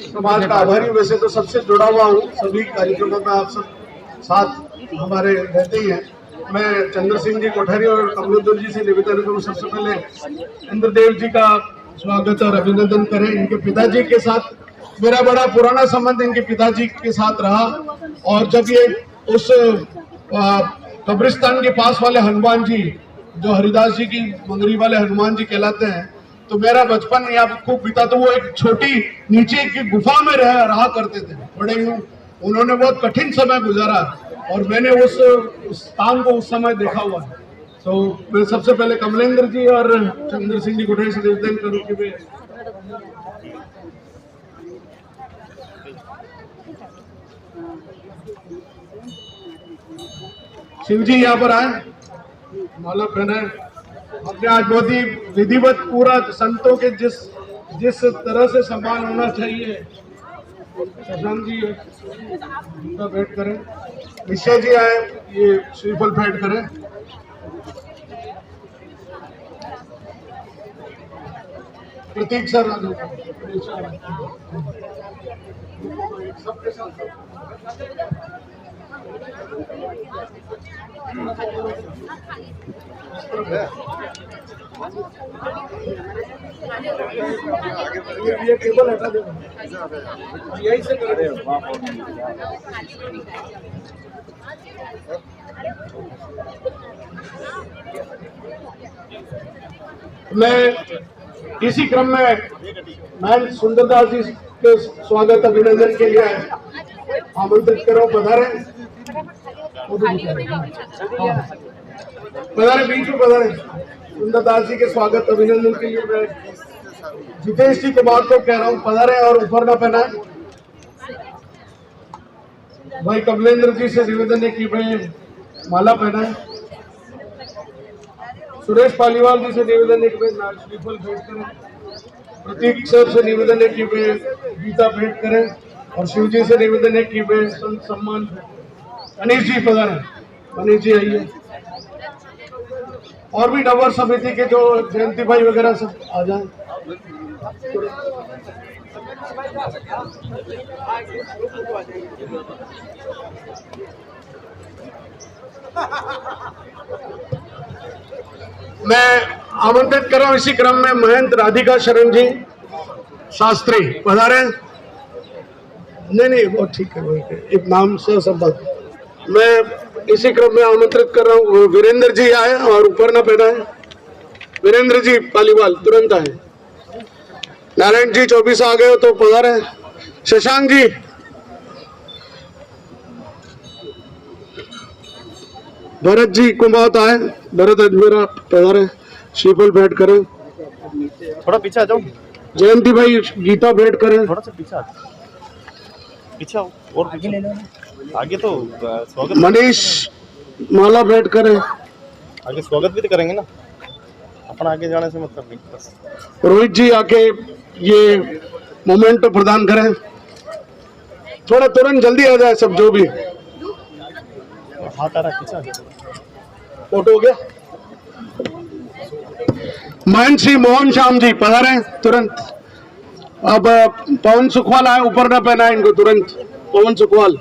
S1: समाज का आभारी, वैसे तो सबसे जुड़ा हुआ हूँ, सभी कार्यक्रमों में आप सब साथ हमारे रहते ही हैं। मैं चंद्र सिंह जी कोठारी और कमलोदर जी से निवेदन करूँ, सबसे पहले इंद्रदेव जी का स्वागत और अभिनंदन करें। इनके पिताजी के साथ मेरा बड़ा पुराना संबंध इनके पिताजी के साथ रहा, और जब ये उस कब्रिस्तान के पास वाले हनुमान जी, जो हरिदास जी की मंगरी वाले हनुमान जी कहलाते हैं, तो मेरा बचपन यहाँ खूब बीता। तो वो एक छोटी नीचे की गुफा में रहा करते थे, बड़े उन्होंने बहुत कठिन समय गुजारा, और मैंने उस स्थान को उस समय देखा हुआ है। तो मैं सबसे पहले कमलेंद्र जी और चंद्र सिंह जी कोठारी से निवेदन करूँ कि वे शिव जी यहाँ पर आए, माला पहनाए। हमने आज बहुत ही विधिवत पूरा संतों के जिस तरह से सम्मान होना चाहिए, शशांक जी उनका भेंट करें, निश्चय जी आए, ये श्रीफल भेंट करें। प्रतीक सर सबके साथ ये टेबल हटा दो, यही से करें। मैं इसी क्रम में मैं सुंदरदास जी के स्वागत अभिनंदन के लिए आमंत्रित करो, पधारे पधारे बीच में पधारे। सुंदरदास जी के स्वागत अभिनंदन के लिए मैं जितेश जी के बात को कह रहा हूँ, पधारे और ऊपर ना पहनाए। भाई कमलेंद्र जी से निवेदन है कि भाई माला पहनाए। सुरेश पालीवाल जी से निवेदन है कि भाई श्रीफल भेंट करें। प्रतीक सर से निवेदन है कि वे गीता भेंट करें, और शिव जी से निवेदन है कि वे संत सम्मान। अनिश जी पधारे, अनिश जी आइए। और भी नवर समिति के जो जयंती भाई वगैरह सब आ जाए। मैं आमंत्रित कर रहा हूं इसी क्रम में महंत राधिका शरण जी शास्त्री पधारे। नहीं वो ठीक है, एक नाम से संबंध। मैं इसी क्रम में आमंत्रित कर रहा हूँ वीरेंद्र जी आए और ऊपर ना पहना है। वीरेंद्र जी पालीवाल तुरंत आए। नारायण जी 24 आ गए हो तो पधारे। शशांक जी, भरत जी कुमावत आए। भरत अजमेरा पधारे, श्रीफल भेंट करें।
S6: थोड़ा पीछे आ जाओ।
S1: जयंती भाई गीता भेंट करें।
S6: थोड़ा सा पीछे आओ और आगे ले लो। आगे तो स्वागत।
S1: मनीष माला भेंट करें।
S6: आगे स्वागत भी तो करेंगे ना, अपना आगे जाने से मतलब नहीं। बस
S1: रोहित जी आके ये मोमेंटो प्रदान करें। थोड़ा तुरंत जल्दी आ जाए सब, जो भी
S6: हाथ आ रहा पीछे।
S1: फोटो हो गया। महंत श्री मोहन श्याम जी पधारे तुरंत। अब पवन सुखवाल आए, ऊपर ना पहना इनको तुरंत। पवन सुखवाल,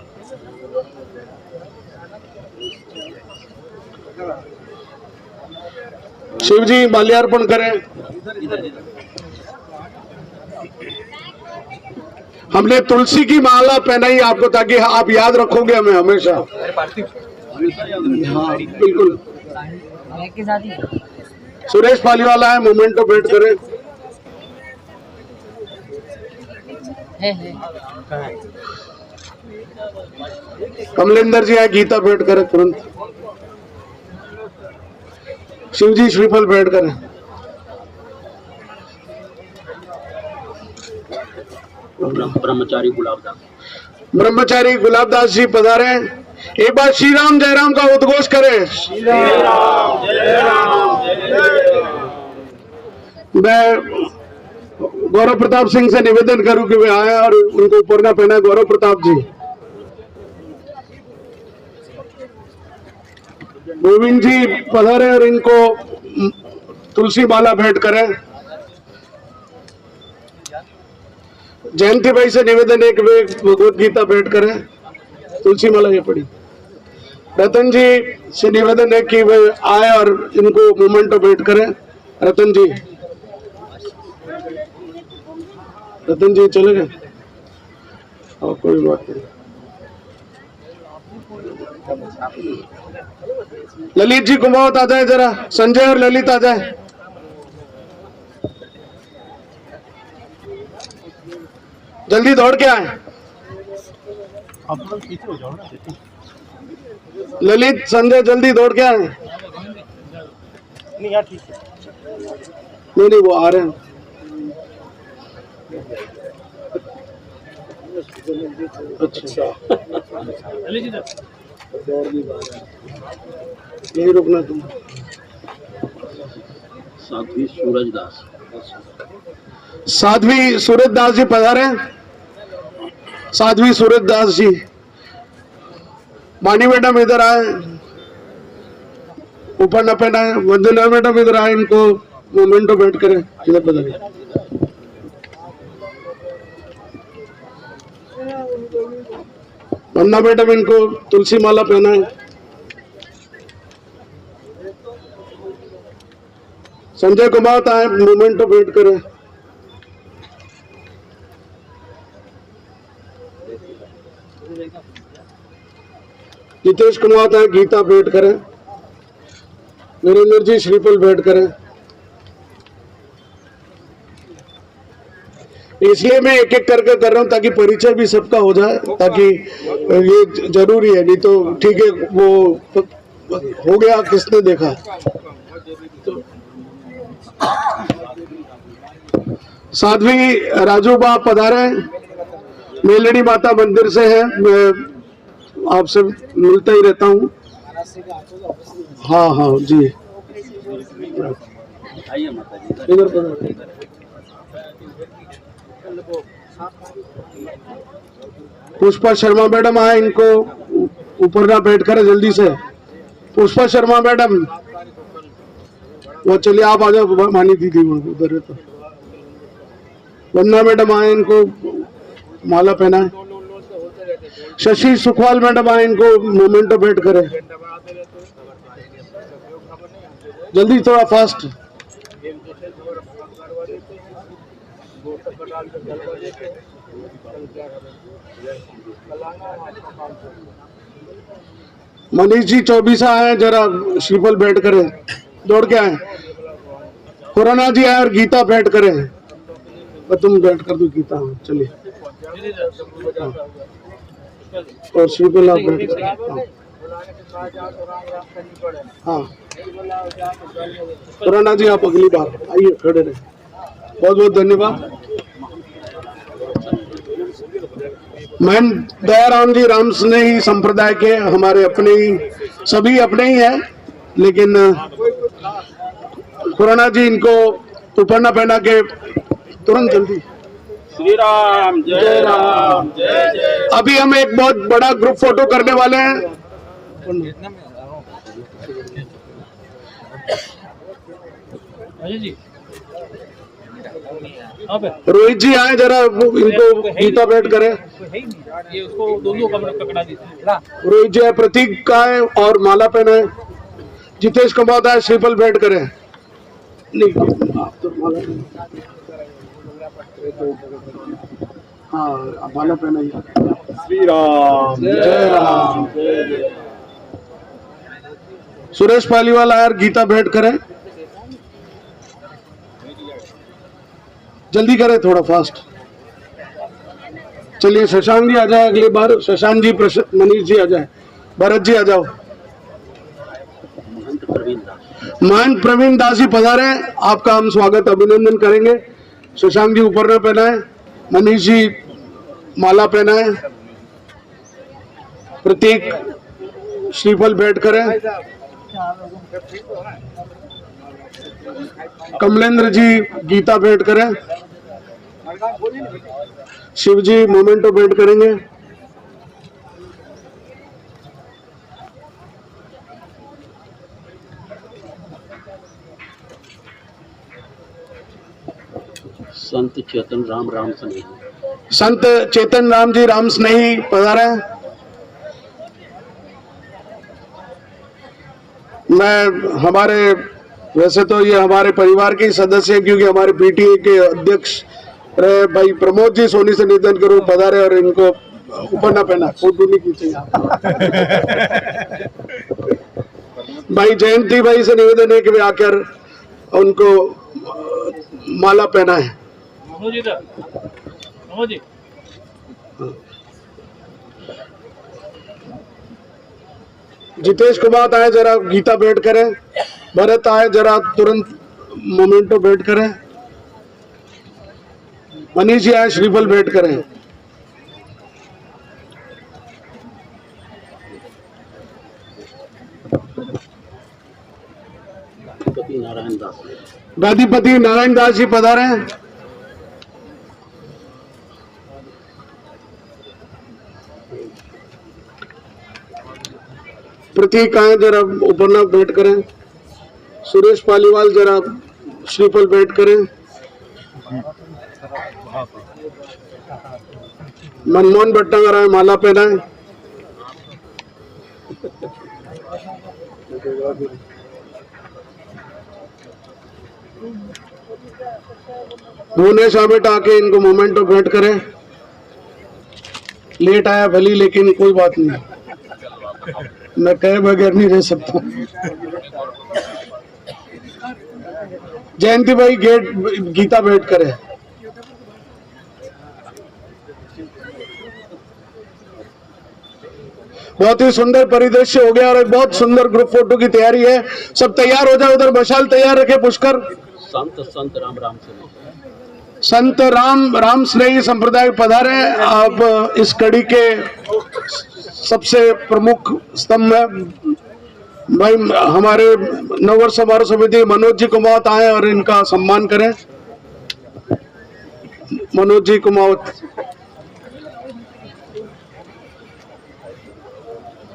S1: शिव जी माल्यार्पण करें। हमने तुलसी की माला पहनाई आपको, ताकि आप याद रखोगे हमें हमेशा। हाँ बिल्कुल। सुरेश पालीवाल आए, मोमेंटो भेंट करें। कमलेंद्र जी आए, गीता भेंट करें तुरंत। शिव जी श्रीफल भेंट करें। ब्रह्मचारी गुलाबदास जी पधारे। एक बार श्री राम जय राम का उद्घोष करें। श्री राम जय राम। मैं गौरव प्रताप सिंह से निवेदन करूं कि वे आए और उनको उपरना पहना। गौरव प्रताप जी, गोविंद जी पधारे और इनको तुलसी माला भेंट करें। जयंती भाई से निवेदन है कि वे भगवत गीता भेंट करें। तुलसी माला ये पड़ी। रतन जी से निवेदन है कि वे आए और इनको मोमेंटो भेंट करें। रतन जी, रतन जी चले गए और कोई बात नहीं। ललित जी कुमावत आ जाए जरा, संजय और ललित आ जाए। जल्दी दौड़ के आए। ललित संजय जल्दी दौड़ के आए। नहीं वो आ रहे हैं। अच्छा यही रुकना तुम।
S8: साध्वी सूरजदास,
S1: साध्वी सूरजदास जी पधारे। साध्वी सूरजदास जी, वाणी मैडम इधर आए, ऊपर न पहना है। वंदना मैडम इधर आए, इनको मोमेंटो बैठ करें। इधर पधारे। वंदना मैडम इनको तुलसी माला पहना है। संजय कुमार आए, मोमेंटो बैठ करें। जितेश कुमार आए, गीता भेंट करें। वीरेंद्र जी श्रीफल भेंट करें। इसलिए मैं एक एक करके कर रहा हूं ताकि परिचय भी सबका हो जाए, ताकि ये जरूरी है। नहीं तो ठीक है वो हो गया, किसने देखा। साध्वी राजूबा पधारे, मेलड़ी माता मंदिर से है। मैं आपसे मिलता ही रहता हूँ। हाँ हाँ जी, इधर पधारे। पुष्पा शर्मा मैडम आए, इनको ऊपर ना बैठ कर जल्दी से। पुष्पा शर्मा मैडम, वो चलिए आप आ जाओ। मानी दीदी उधर है तो। वंदना मैडम आए, इनको माला पहनाए। शशि सुखवाल मैडम आए, इनको मोमेंटो भेंट करें। जल्दी थोड़ा फास्ट। मनीष जी 24 आए, जरा श्रीफल भेंट करें। दौड़ के आए। खुराना जी आए और गीता भेंट करें। और तुम भेंट कर दो गीता। चलिए और श्रीफल आप भेंट करें। हाँ खुराना जी आप अगली बार आइए, खड़े रहे। बहुत बहुत धन्यवाद। मैन दयाराम जी राम स्नेही संप्रदाय के हमारे अपने ही, सभी अपने ही हैं, लेकिन खुराना जी इनको उपरना पहना के तुरंत जल्दी।
S8: श्री राम जय राम जय जय।
S1: अभी हम एक बहुत बड़ा ग्रुप फोटो करने वाले हैं। रोहित जी आए, जरा इनको गीता भेंट करें। रोहित जी आए, प्रतीक का है और माला पहना है। जितेश कुमार आए, श्रीफल भेंट करें। नहीं आप तो माला, हाँ माला पहना।
S6: श्री राम
S1: जय राम जय जय। सुरेश पालीवाल आए, गीता भेंट करें। जल्दी करें, थोड़ा फास्ट। चलिए शशांक जी आ जाए अगली बार। शशांक जी, मनीष जी आ जाए। भरत जी आ जाओ। महंत प्रवीण दास जी पधारे, आपका हम स्वागत अभिनंदन करेंगे। शशांक जी ऊपर न पहना है। मनीष जी माला पहना है। प्रतीक श्रीफल भेंट करें। कमलेंद्र जी गीता भेंट करें।
S3: शिव जी मोमेंटो भेंट करेंगे।
S8: संत चेतन राम स्नेही।
S3: संत चेतन राम जी राम स्नेही पधारे। वैसे तो ये हमारे परिवार के सदस्य हैं, क्योंकि हमारे पीटीए के अध्यक्ष रहे भाई प्रमोद जी सोनी से निवेदन करूं पधारे और इनको ऊपर ना पहना, फोटो नहीं खींचेंगे। भाई जयंती भाई से निवेदन है कि वे आकर उनको माला पहना है। जितेश कुमार आए जरा गीता भेंट करें। भरत आए जरा तुरंत मोमेंटो भेंट करें। मनीष जी आए श्रीफल भेंट करें। गादीपति नारायण दास जी पधारे। प्रतीक आए जरा उपरनाथ भेंट करें। सुरेश पालीवाल जरा श्रीफल भेंट करें। मनमोहन भट्टागर आए माला पहनाए। भुवनेश आमेट आके इनको मोमेंटो भेंट करें। लेट आया भली, लेकिन कोई बात नहीं, मैं कहे बगैर नहीं रह सकता। जयंती भाई गीता भेंट करे। बहुत ही सुंदर परिदृश्य हो गया और एक बहुत सुंदर ग्रुप फोटो की तैयारी है। सब तैयार हो जाए, उधर मशाल तैयार रखे। पुष्कर
S8: संत राम स्नेही।
S3: संत राम स्नेही संप्रदाय पधारे। आप इस कड़ी के सबसे प्रमुख स्तंभ है। भाई हमारे नववर्ष समारोह समिति मनोज जी कुमावत आए और इनका सम्मान करें। मनोज जी कुमावत,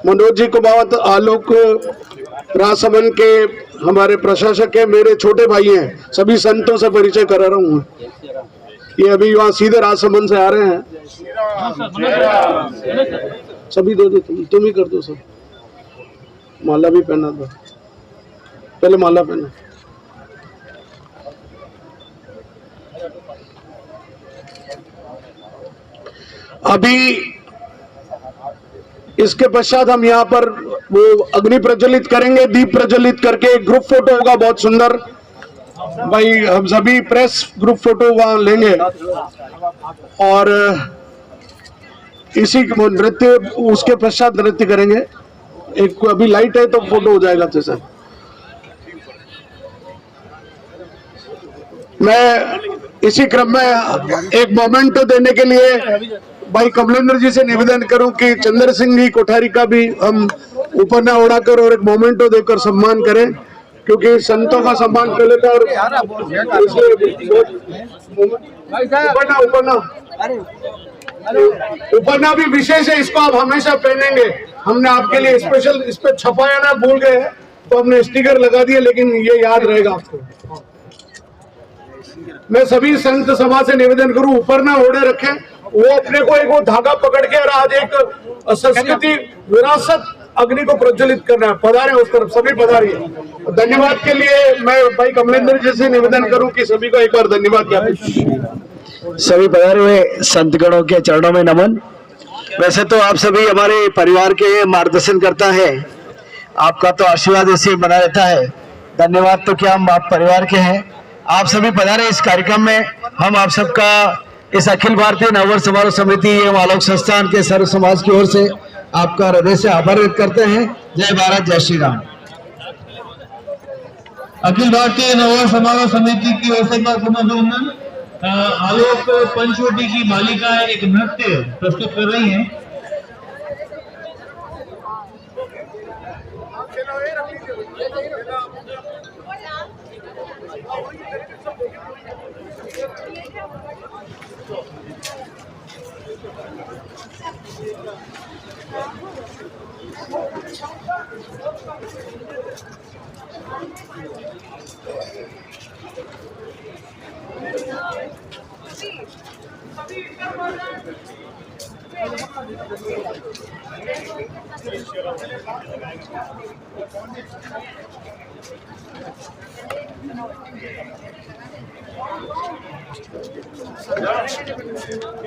S3: मनोज जी कुमावत आलोक राजसमंद के हमारे प्रशासक है, मेरे छोटे भाई हैं। सभी संतों से परिचय करा रहा हूँ। ये अभी वहाँ सीधे राजसमंद से आ रहे हैं। सभी दे दो, तुम ही कर दो सब। माला भी पहना दो, पहले माला पहना। अभी इसके पश्चात हम यहाँ पर वो अग्नि प्रज्वलित करेंगे। दीप प्रज्वलित करके एक ग्रुप फोटो होगा बहुत सुंदर। भाई हम सभी प्रेस ग्रुप फोटो वहां लेंगे और इसी नृत्य, उसके पश्चात नृत्य करेंगे। एक अभी लाइट है तो फोटो हो जाएगा। तो सर मैं इसी क्रम में एक मोमेंटो देने के लिए भाई कमलेंद्र जी से निवेदन करूं कि चंद्र सिंह जी कोठारी का भी हम ऊपर ना उड़ाकर और एक मोमेंटो देकर सम्मान करें, क्योंकि संतों का सम्मान कर लेता और उपरना भी विशेष है। इसको आप हमेशा पहनेंगे। हमने आपके लिए स्पेशल इस पे छपाया ना, भूल गए तो हमने स्टिकर लगा दिए, लेकिन ये याद रहेगा आपको। मैं सभी संत सभा से निवेदन करूं ऊपर ना ओढ़े रखें। वो अपने को एक वो धागा पकड़ के और आज एक संस्कृति विरासत अग्नि को प्रज्वलित करना है। पधारे उस तरफ, सभी पधारिए। धन्यवाद के लिए मैं भाई कमलेंद्र जी से निवेदन करूं कि सभी को एक बार धन्यवाद ज्ञापित।
S10: सभी पधारे हुए संतगणों के चरणों में नमन। वैसे तो आप सभी हमारे परिवार के मार्गदर्शन करता है, आपका तो आशीर्वाद ऐसे बना रहता है। धन्यवाद तो क्या, हम आप परिवार के हैं। आप सभी पधारे इस कार्यक्रम में। हम आप सबका इस अखिल भारतीय नववर्ष समारोह समिति एवं आलोक संस्थान के सर्व समाज की ओर से आपका हृदय से आभार व्यक्त करते हैं। जय भारत, जय श्री राम।
S6: अखिल भारतीय नववर्ष समारोह समिति की ओर से अभिनंदन। आलोक पंचवटी की बालिकाएं एक नृत्य प्रस्तुत कर रही हैं।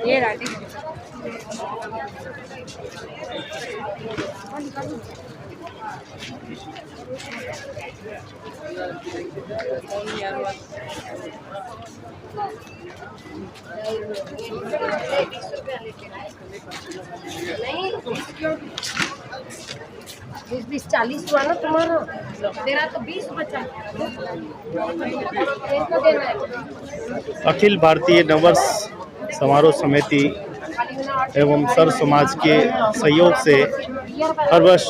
S7: ये राठी
S2: बीस बीस 40 हुआ ना तुम्हारा, तेरा तो 20 बचा।
S11: अखिल भारतीय नववर्ष समारोह समिति एवं सर्व समाज के सहयोग से हर वर्ष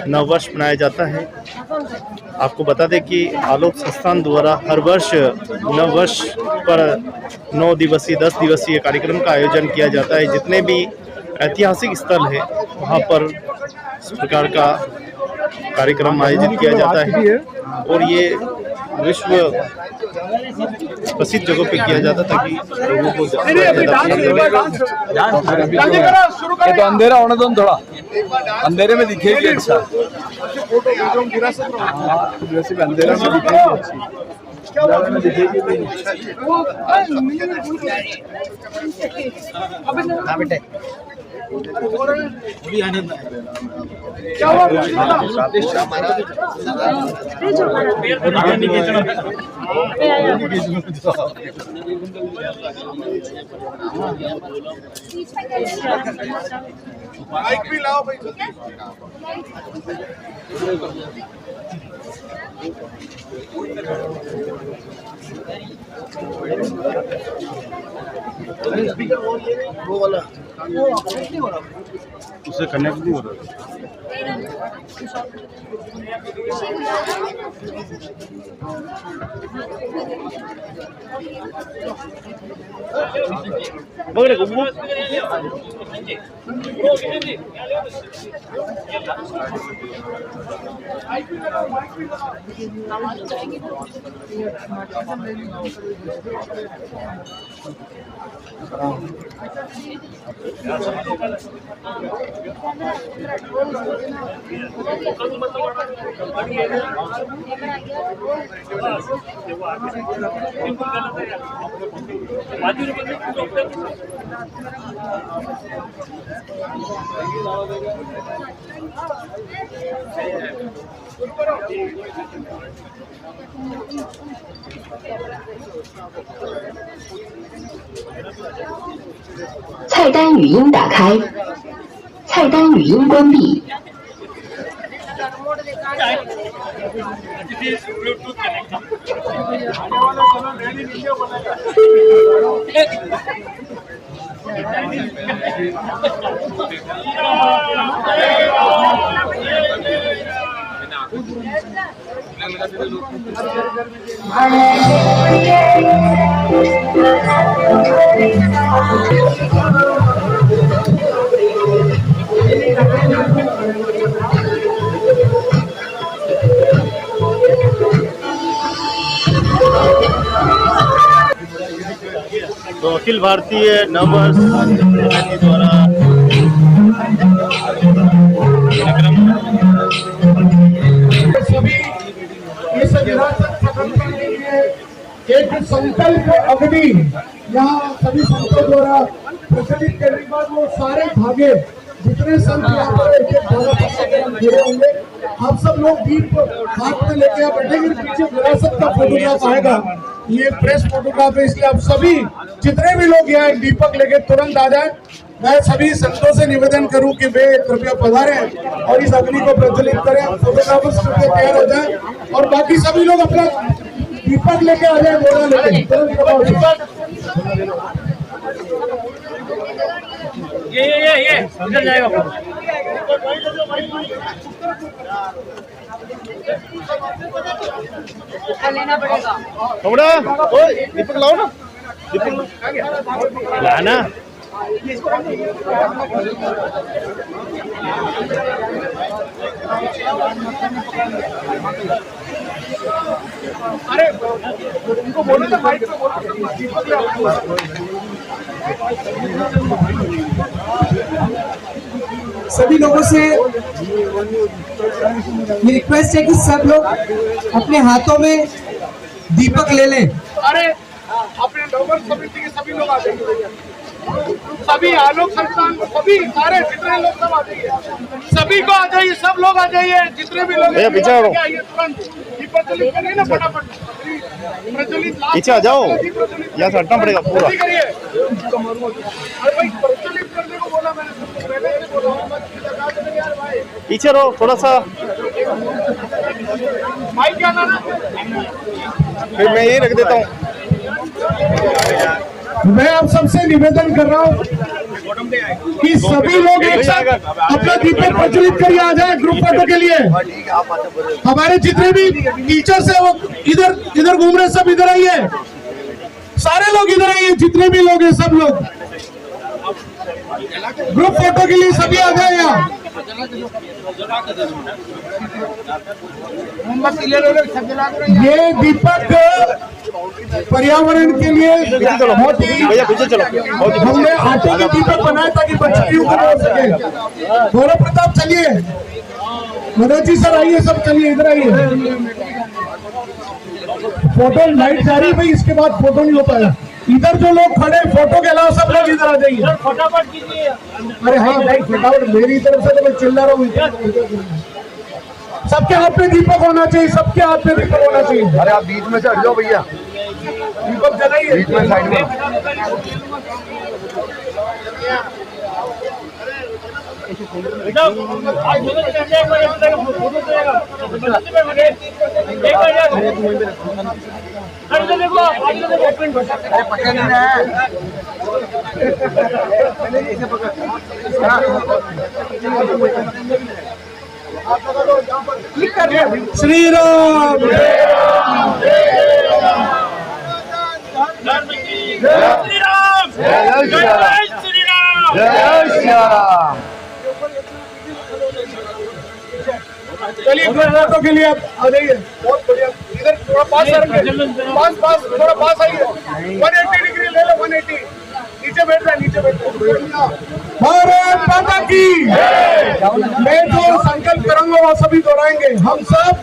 S11: नववर्ष मनाया जाता है। आपको बता दें कि आलोक संस्थान द्वारा हर वर्ष नववर्ष पर 9 दिवसीय 10 दिवसीय कार्यक्रम का आयोजन किया जाता है। जितने भी ऐतिहासिक स्थल है वहाँ पर इस प्रकार का कार्यक्रम आयोजित किया जाता है और ये विश्व प्रसिद्ध जगहों पे किया जाता ताकि लोगों को
S5: ये तो अंधेरा होने दो थोड़ा, अंधेरे में दिखेगी अच्छा, अंधेरा में दिखेगी
S1: माइक भी लाओ भाई।
S10: वो वाला
S11: उससे कनेक्ट नहीं हो रहा।
S12: 菜单语音打开，菜单语音关闭。
S11: तो अखिल भारतीय नववर्ष समिति द्वारा
S1: सभी इस विरासत खत्म करने के लिए एक संकल्प अग्नि यहाँ सभी संतों द्वारा प्रचलित करने के बाद वो सारे धागे जितने संत यहाँ पर एक धागा घिरे होंगे, आप सब लोग दीप हाथ में लेके आप बैठेंगे। पीछे विरासत का फोटोग्राफ आएगा, ये प्रेस फोटोग्राफ है, इसलिए आप सभी जितने भी लोग यहाँ दीपक लेके तुरंत आ जाए। मैं सभी संतों से निवेदन करूं कि वे कृपया पधारें और इस अग्नि को प्रज्वलित करें। फोटोग्राफर्स कृपया तैयार हो जाए और बाकी सभी लोग अपना दीपक लेके आ जाए, बोला लेके तुरंत।
S9: ये इधर जाएगा।
S2: लेना पड़ेगा।
S11: दीपक लाओ ना, दीपक लाना।
S1: अरे उनको बोलो ना, माइक पे बोलो।
S13: सभी लोगों से ये रिक्वेस्ट है कि सब लोग अपने हाथों में दीपक ले लें।
S3: अरे अपने नववर्ष समिति के सभी लोग आ जाइए, सभी आलोक संस्थान सभी सारे जितने लोग सब आ जाइए, सभी को आ जाइए, सब लोग आ जाइए, जितने भी लोग आइए तुरंत प्रज्वलित करिए ना फटाफट, प्रज्वलित
S11: पीछे आ जाओ, यहाँ से हटना पड़ेगा पूरा।
S3: अरे भाई प्रज्वलित करने को बोला मैंने, सबको पहले ही बोला लगा दो यार भाई,
S11: पीछे रहो थोड़ा सा,
S3: माइक क्या ना
S11: फिर मैं यही रख देता हूँ।
S1: मैं आप सबसे निवेदन कर रहा हूँ कि सभी लोग एक साथ अपना दीपक प्रज्वलित करिए, आ जाए ग्रुप फोटो के लिए। हमारे जितने भी टीचर्स हैं वो इधर घूम रहे, सब इधर आइए, सारे लोग इधर आइए, जितने भी लोग हैं सब लोग ग्रुप फोटो के लिए सभी आ जाए यहाँ। ये दीपक पर्यावरण के लिए बहुत ही, हमने आटे के दीपक बनाए ताकि बच्चियों को हो सके। गौरव प्रताप चलिए, मनोज जी सर आइए, सब चलिए इधर आइए। फोटो लाइट जा रही भाई, इसके बाद फोटो नहीं हो पाया। इधर जो लोग खड़े फोटो के अलावा सब लोग इधर आ जाइए, फटाफट कीजिए। अरे हाँ भाई फटाफट, मेरी तरफ से तो मैं चिल्ला रहा हूँ। सबके हाथ में दीपक होना चाहिए, सबके हाथ में दीपक होना चाहिए।
S3: अरे आप बीच में से हट जाओ भैया,
S1: दीपक जलाइए
S3: बीच में साइड में।
S1: श्री राम चलिए फोटो के लिए आप आ जाइए। बहुत बढ़िया, इधर थोड़ा पास पास थोड़ा पास आइए। 180 डिग्री ले लो, 180। नीचे बैठ जाए, नीचे बैठ जाए। भारत माता की मैं जो संकल्प करूंगा वो सभी दोहराएंगे। हम सब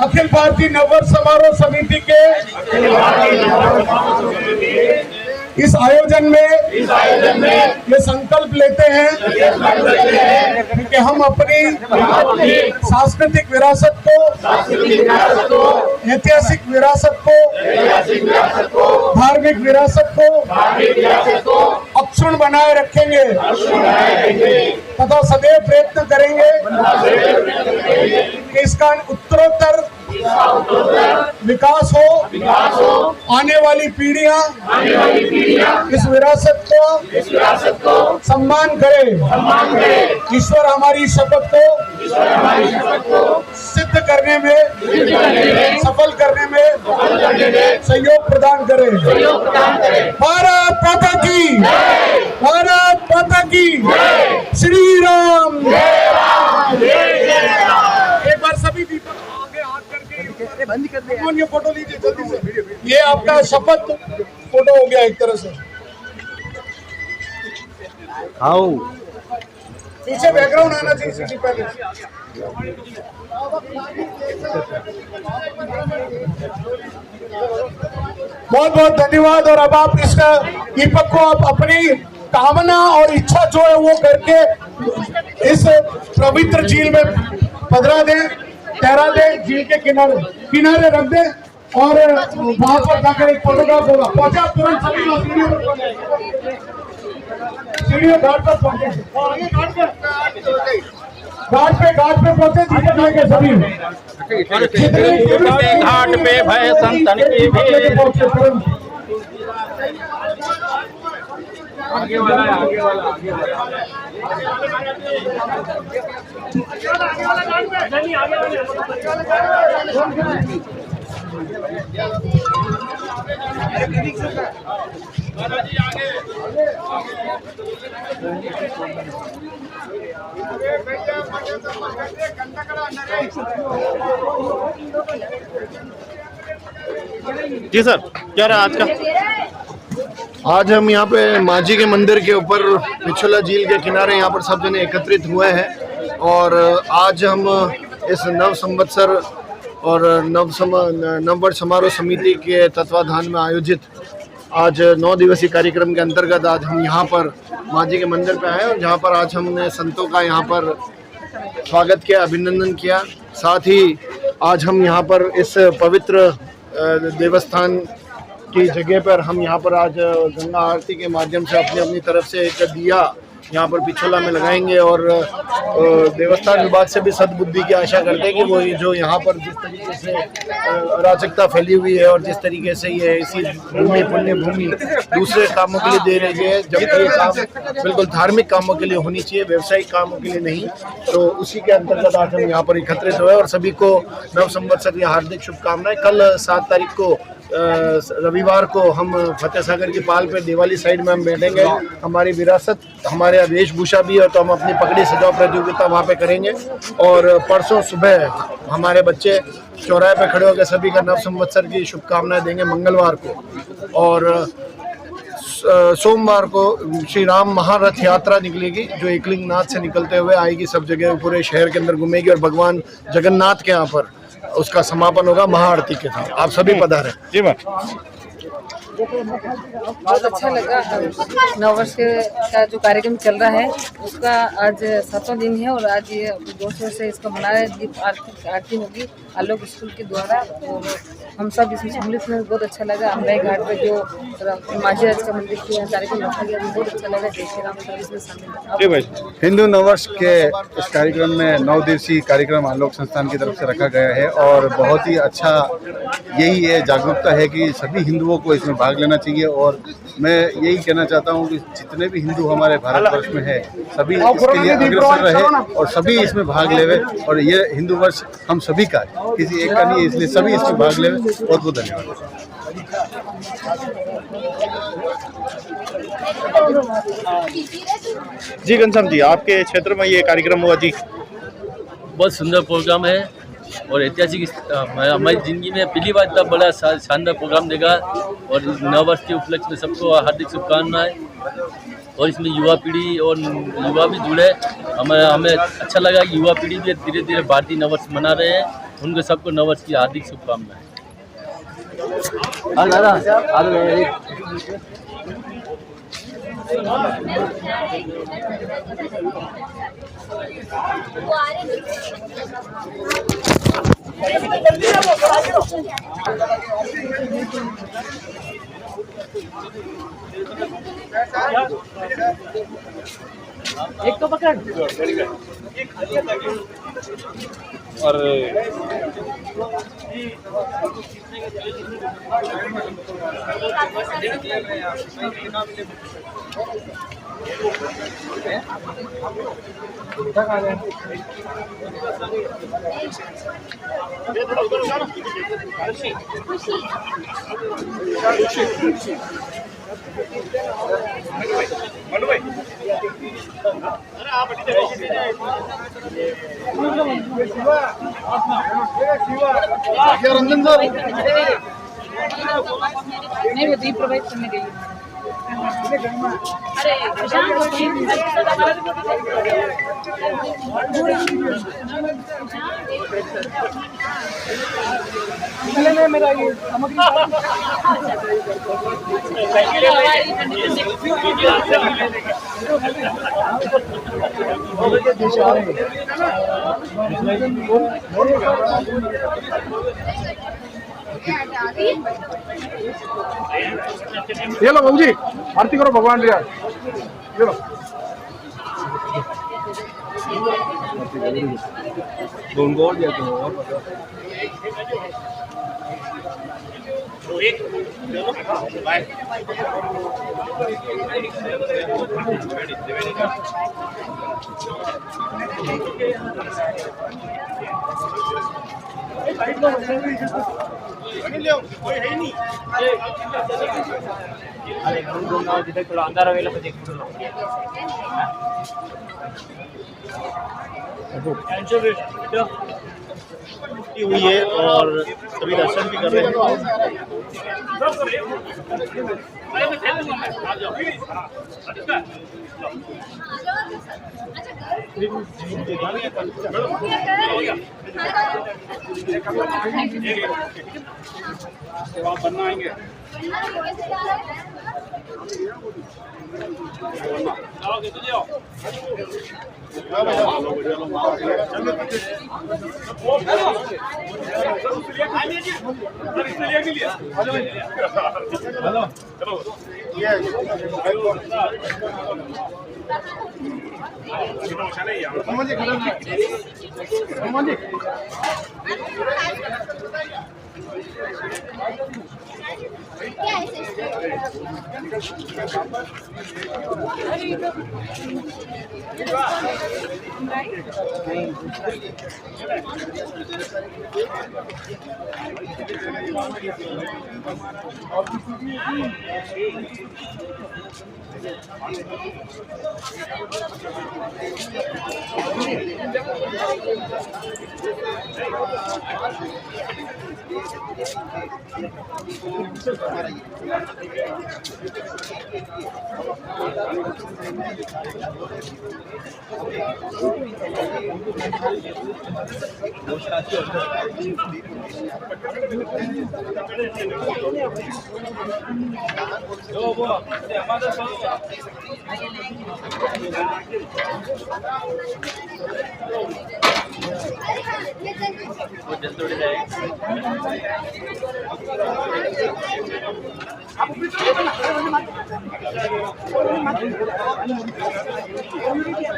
S1: अखिल भारतीय नववर्ष समारोह समिति के इस आयोजन में ये संकल्प लेते हैं कि हम अपनी सांस्कृतिक विरासत को, ऐतिहासिक विरासत को, धार्मिक विरासत को अक्षुण्ण बनाए रखेंगे तथा सदैव प्रयत्न करेंगे कि इसका उत्तरोत्तर विकास हो, आने वाली पीढ़ियां इस विरासत को सम्मान करे। ईश्वर हमारी शपथ को सिद्ध करने में, सफल करने में सहयोग प्रदान करे। भारत माता की, भारत माता की, श्री राम। एक बार सभी दीपक आगे हाथ करके बंद कर दे। ये फोटो लीजिए जल्दी से, ये आपका शपथ फोटो हो गया एक तरह से।
S11: आओ
S1: पीछे बैकग्राउंड आना चाहिए सीधी पहले। बहुत बहुत धन्यवाद। और अब आप इसका दीपक को आप अपनी कामना और इच्छा जो है वो करके इस पवित्र झील में पधरा दें, ठहरा दें, झील के किनारे रख दें और वहां पर जाकर एक फोटोग्राफ होगा। पहुंचे आप तुरंत सभी लोग सीढ़ियों पर पहुंचे, सीढ़ियों घाट पर पहुंचे, घाट पे पहुंचे, दीपक लेके सभी
S11: घाट पे भय संतन की भीड़।
S1: पहुंचे तुरंत।
S5: आगे वाला है, आगे वाला, आगे वाला।
S11: जी सर, क्या रहा आज का?
S3: आज हम यहाँ पे माँ जी के मंदिर के ऊपर पिछोला झील के किनारे यहाँ पर सब जने एकत्रित हुए हैं और आज हम इस नव संवत्सर और नववर्ष समारोह समिति के तत्वाधान में आयोजित आज 9 दिवसीय कार्यक्रम के अंतर्गत आज हम यहाँ पर माँ जी के मंदिर पे आए और जहाँ पर आज हमने संतों का यहाँ पर स्वागत किया, अभिनंदन किया। साथ ही आज हम यहाँ पर इस पवित्र देवस्थान की जगह पर हम यहाँ पर आज गंगा आरती के माध्यम से अपनी अपनी तरफ से एक दिया यहाँ पर पिछोला में लगाएंगे और देवस्थान विभाग से भी सद्बुद्धि की आशा करते हैं कि वो जो यहाँ पर जिस तरीके से अराजकता फैली हुई है और जिस तरीके से ये ऐसी भूमि पुण्य भूमि दूसरे कामों के लिए दे रही है, जबकि ये काम बिल्कुल धार्मिक कामों के लिए होनी चाहिए, व्यवसायिक कामों के लिए नहीं। तो उसी के अंतर्गत आज हम यहाँ पर एकत्रित हुए और सभी को नव संवत्सर की हार्दिक शुभकामनाएं। कल 7 तारीख को रविवार को हम फतेह सागर की पाल पे दिवाली साइड में हम बैठेंगे। हमारी विरासत, हमारे वेशभूषा भी है तो हम अपनी पगड़ी सजाओ प्रतियोगिता वहाँ पे करेंगे और परसों सुबह हमारे बच्चे चौराहे पे खड़े होकर सभी का नव संवत्सर की शुभकामनाएं देंगे मंगलवार को। और सोमवार को श्री राम महारथ यात्रा निकलेगी जो एकलिंगनाथ से निकलते हुए आएगी, सब जगह पूरे शहर के अंदर घूमेगी और भगवान जगन्नाथ के यहाँ पर उसका समापन होगा महाआरती के साथ। आप सभी पधारें। जी मैम।
S14: बहुत अच्छा लगा। नववर्ष का जो कार्यक्रम चल रहा है उसका आज 7वां दिन है और आज ये दोस्तों से इसको मनाया, दीप आरती होगी आलोक स्कूल के द्वारा और हम सब इसमें सम्मिलित में बहुत अच्छा लगा। अमराई घाट पे जो माझी राज का मंदिर के कार्यक्रम रखा गया बहुत अच्छा लगा। जय श्री राम सब इसमें शामिल।
S15: हिंदू नववर्ष के इस कार्यक्रम में 9 दिवसीय कार्यक्रम आलोक संस्थान की तरफ से रखा गया है और बहुत ही अच्छा यही है जागरूकता है कि सभी हिंदुओं को इसमें भाग लेना चाहिए। और मैं यही कहना चाहता हूं कि जितने भी हिंदू हमारे भारतवर्ष में है सभी इसके लिए अग्रसर रहे और सभी इसमें भाग लेवे और ये हिंदू वर्ष हम सभी का है, किसी एक का नहीं है, इसलिए सभी इसमें भाग लेवे। बहुत बहुत धन्यवाद।
S11: जी घनश्याम जी, आपके क्षेत्र में ये कार्यक्रम हुआ जी?
S16: बहुत सुंदर प्रोग्राम है और ऐतिहासिक हमारी ज़िंदगी में पहली बार इतना बड़ा शानदार प्रोग्राम देगा और नववर्ष के उपलक्ष्य में सबको हार्दिक शुभकामनाएं। और इसमें युवा पीढ़ी और युवा भी जुड़े, हमें अच्छा लगा कि युवा पीढ़ी भी धीरे धीरे भारतीय नववर्ष मना रहे हैं। उनको सबको नववर्ष की हार्दिक शुभकामनाएं।
S14: एक तो पकड़
S11: और
S14: रंजन सर नहीं वो दीप प्रोवाइड करने गई। अरे मेरा ये
S15: ये लो बाबू जी आरती करो भगवान रे यार। ये लो गोल जाते हो और
S9: थोड़ा अंदर आवेला पे देख लो।
S11: की हुई है और सभी दर्शन भी कर रहे हैं।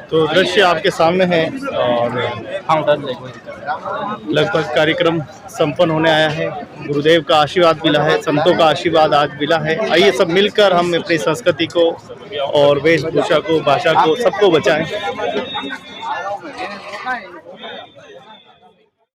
S11: तो दृश्य आपके सामने है और लगभग कार्यक्रम संपन्न होने आया है। गुरुदेव का आशीर्वाद मिला है, संतों का आशीर्वाद आज मिला है। आइए सब मिलकर हम अपनी संस्कृति को और वेशभूषा को, भाषा को, सबको बचाएं।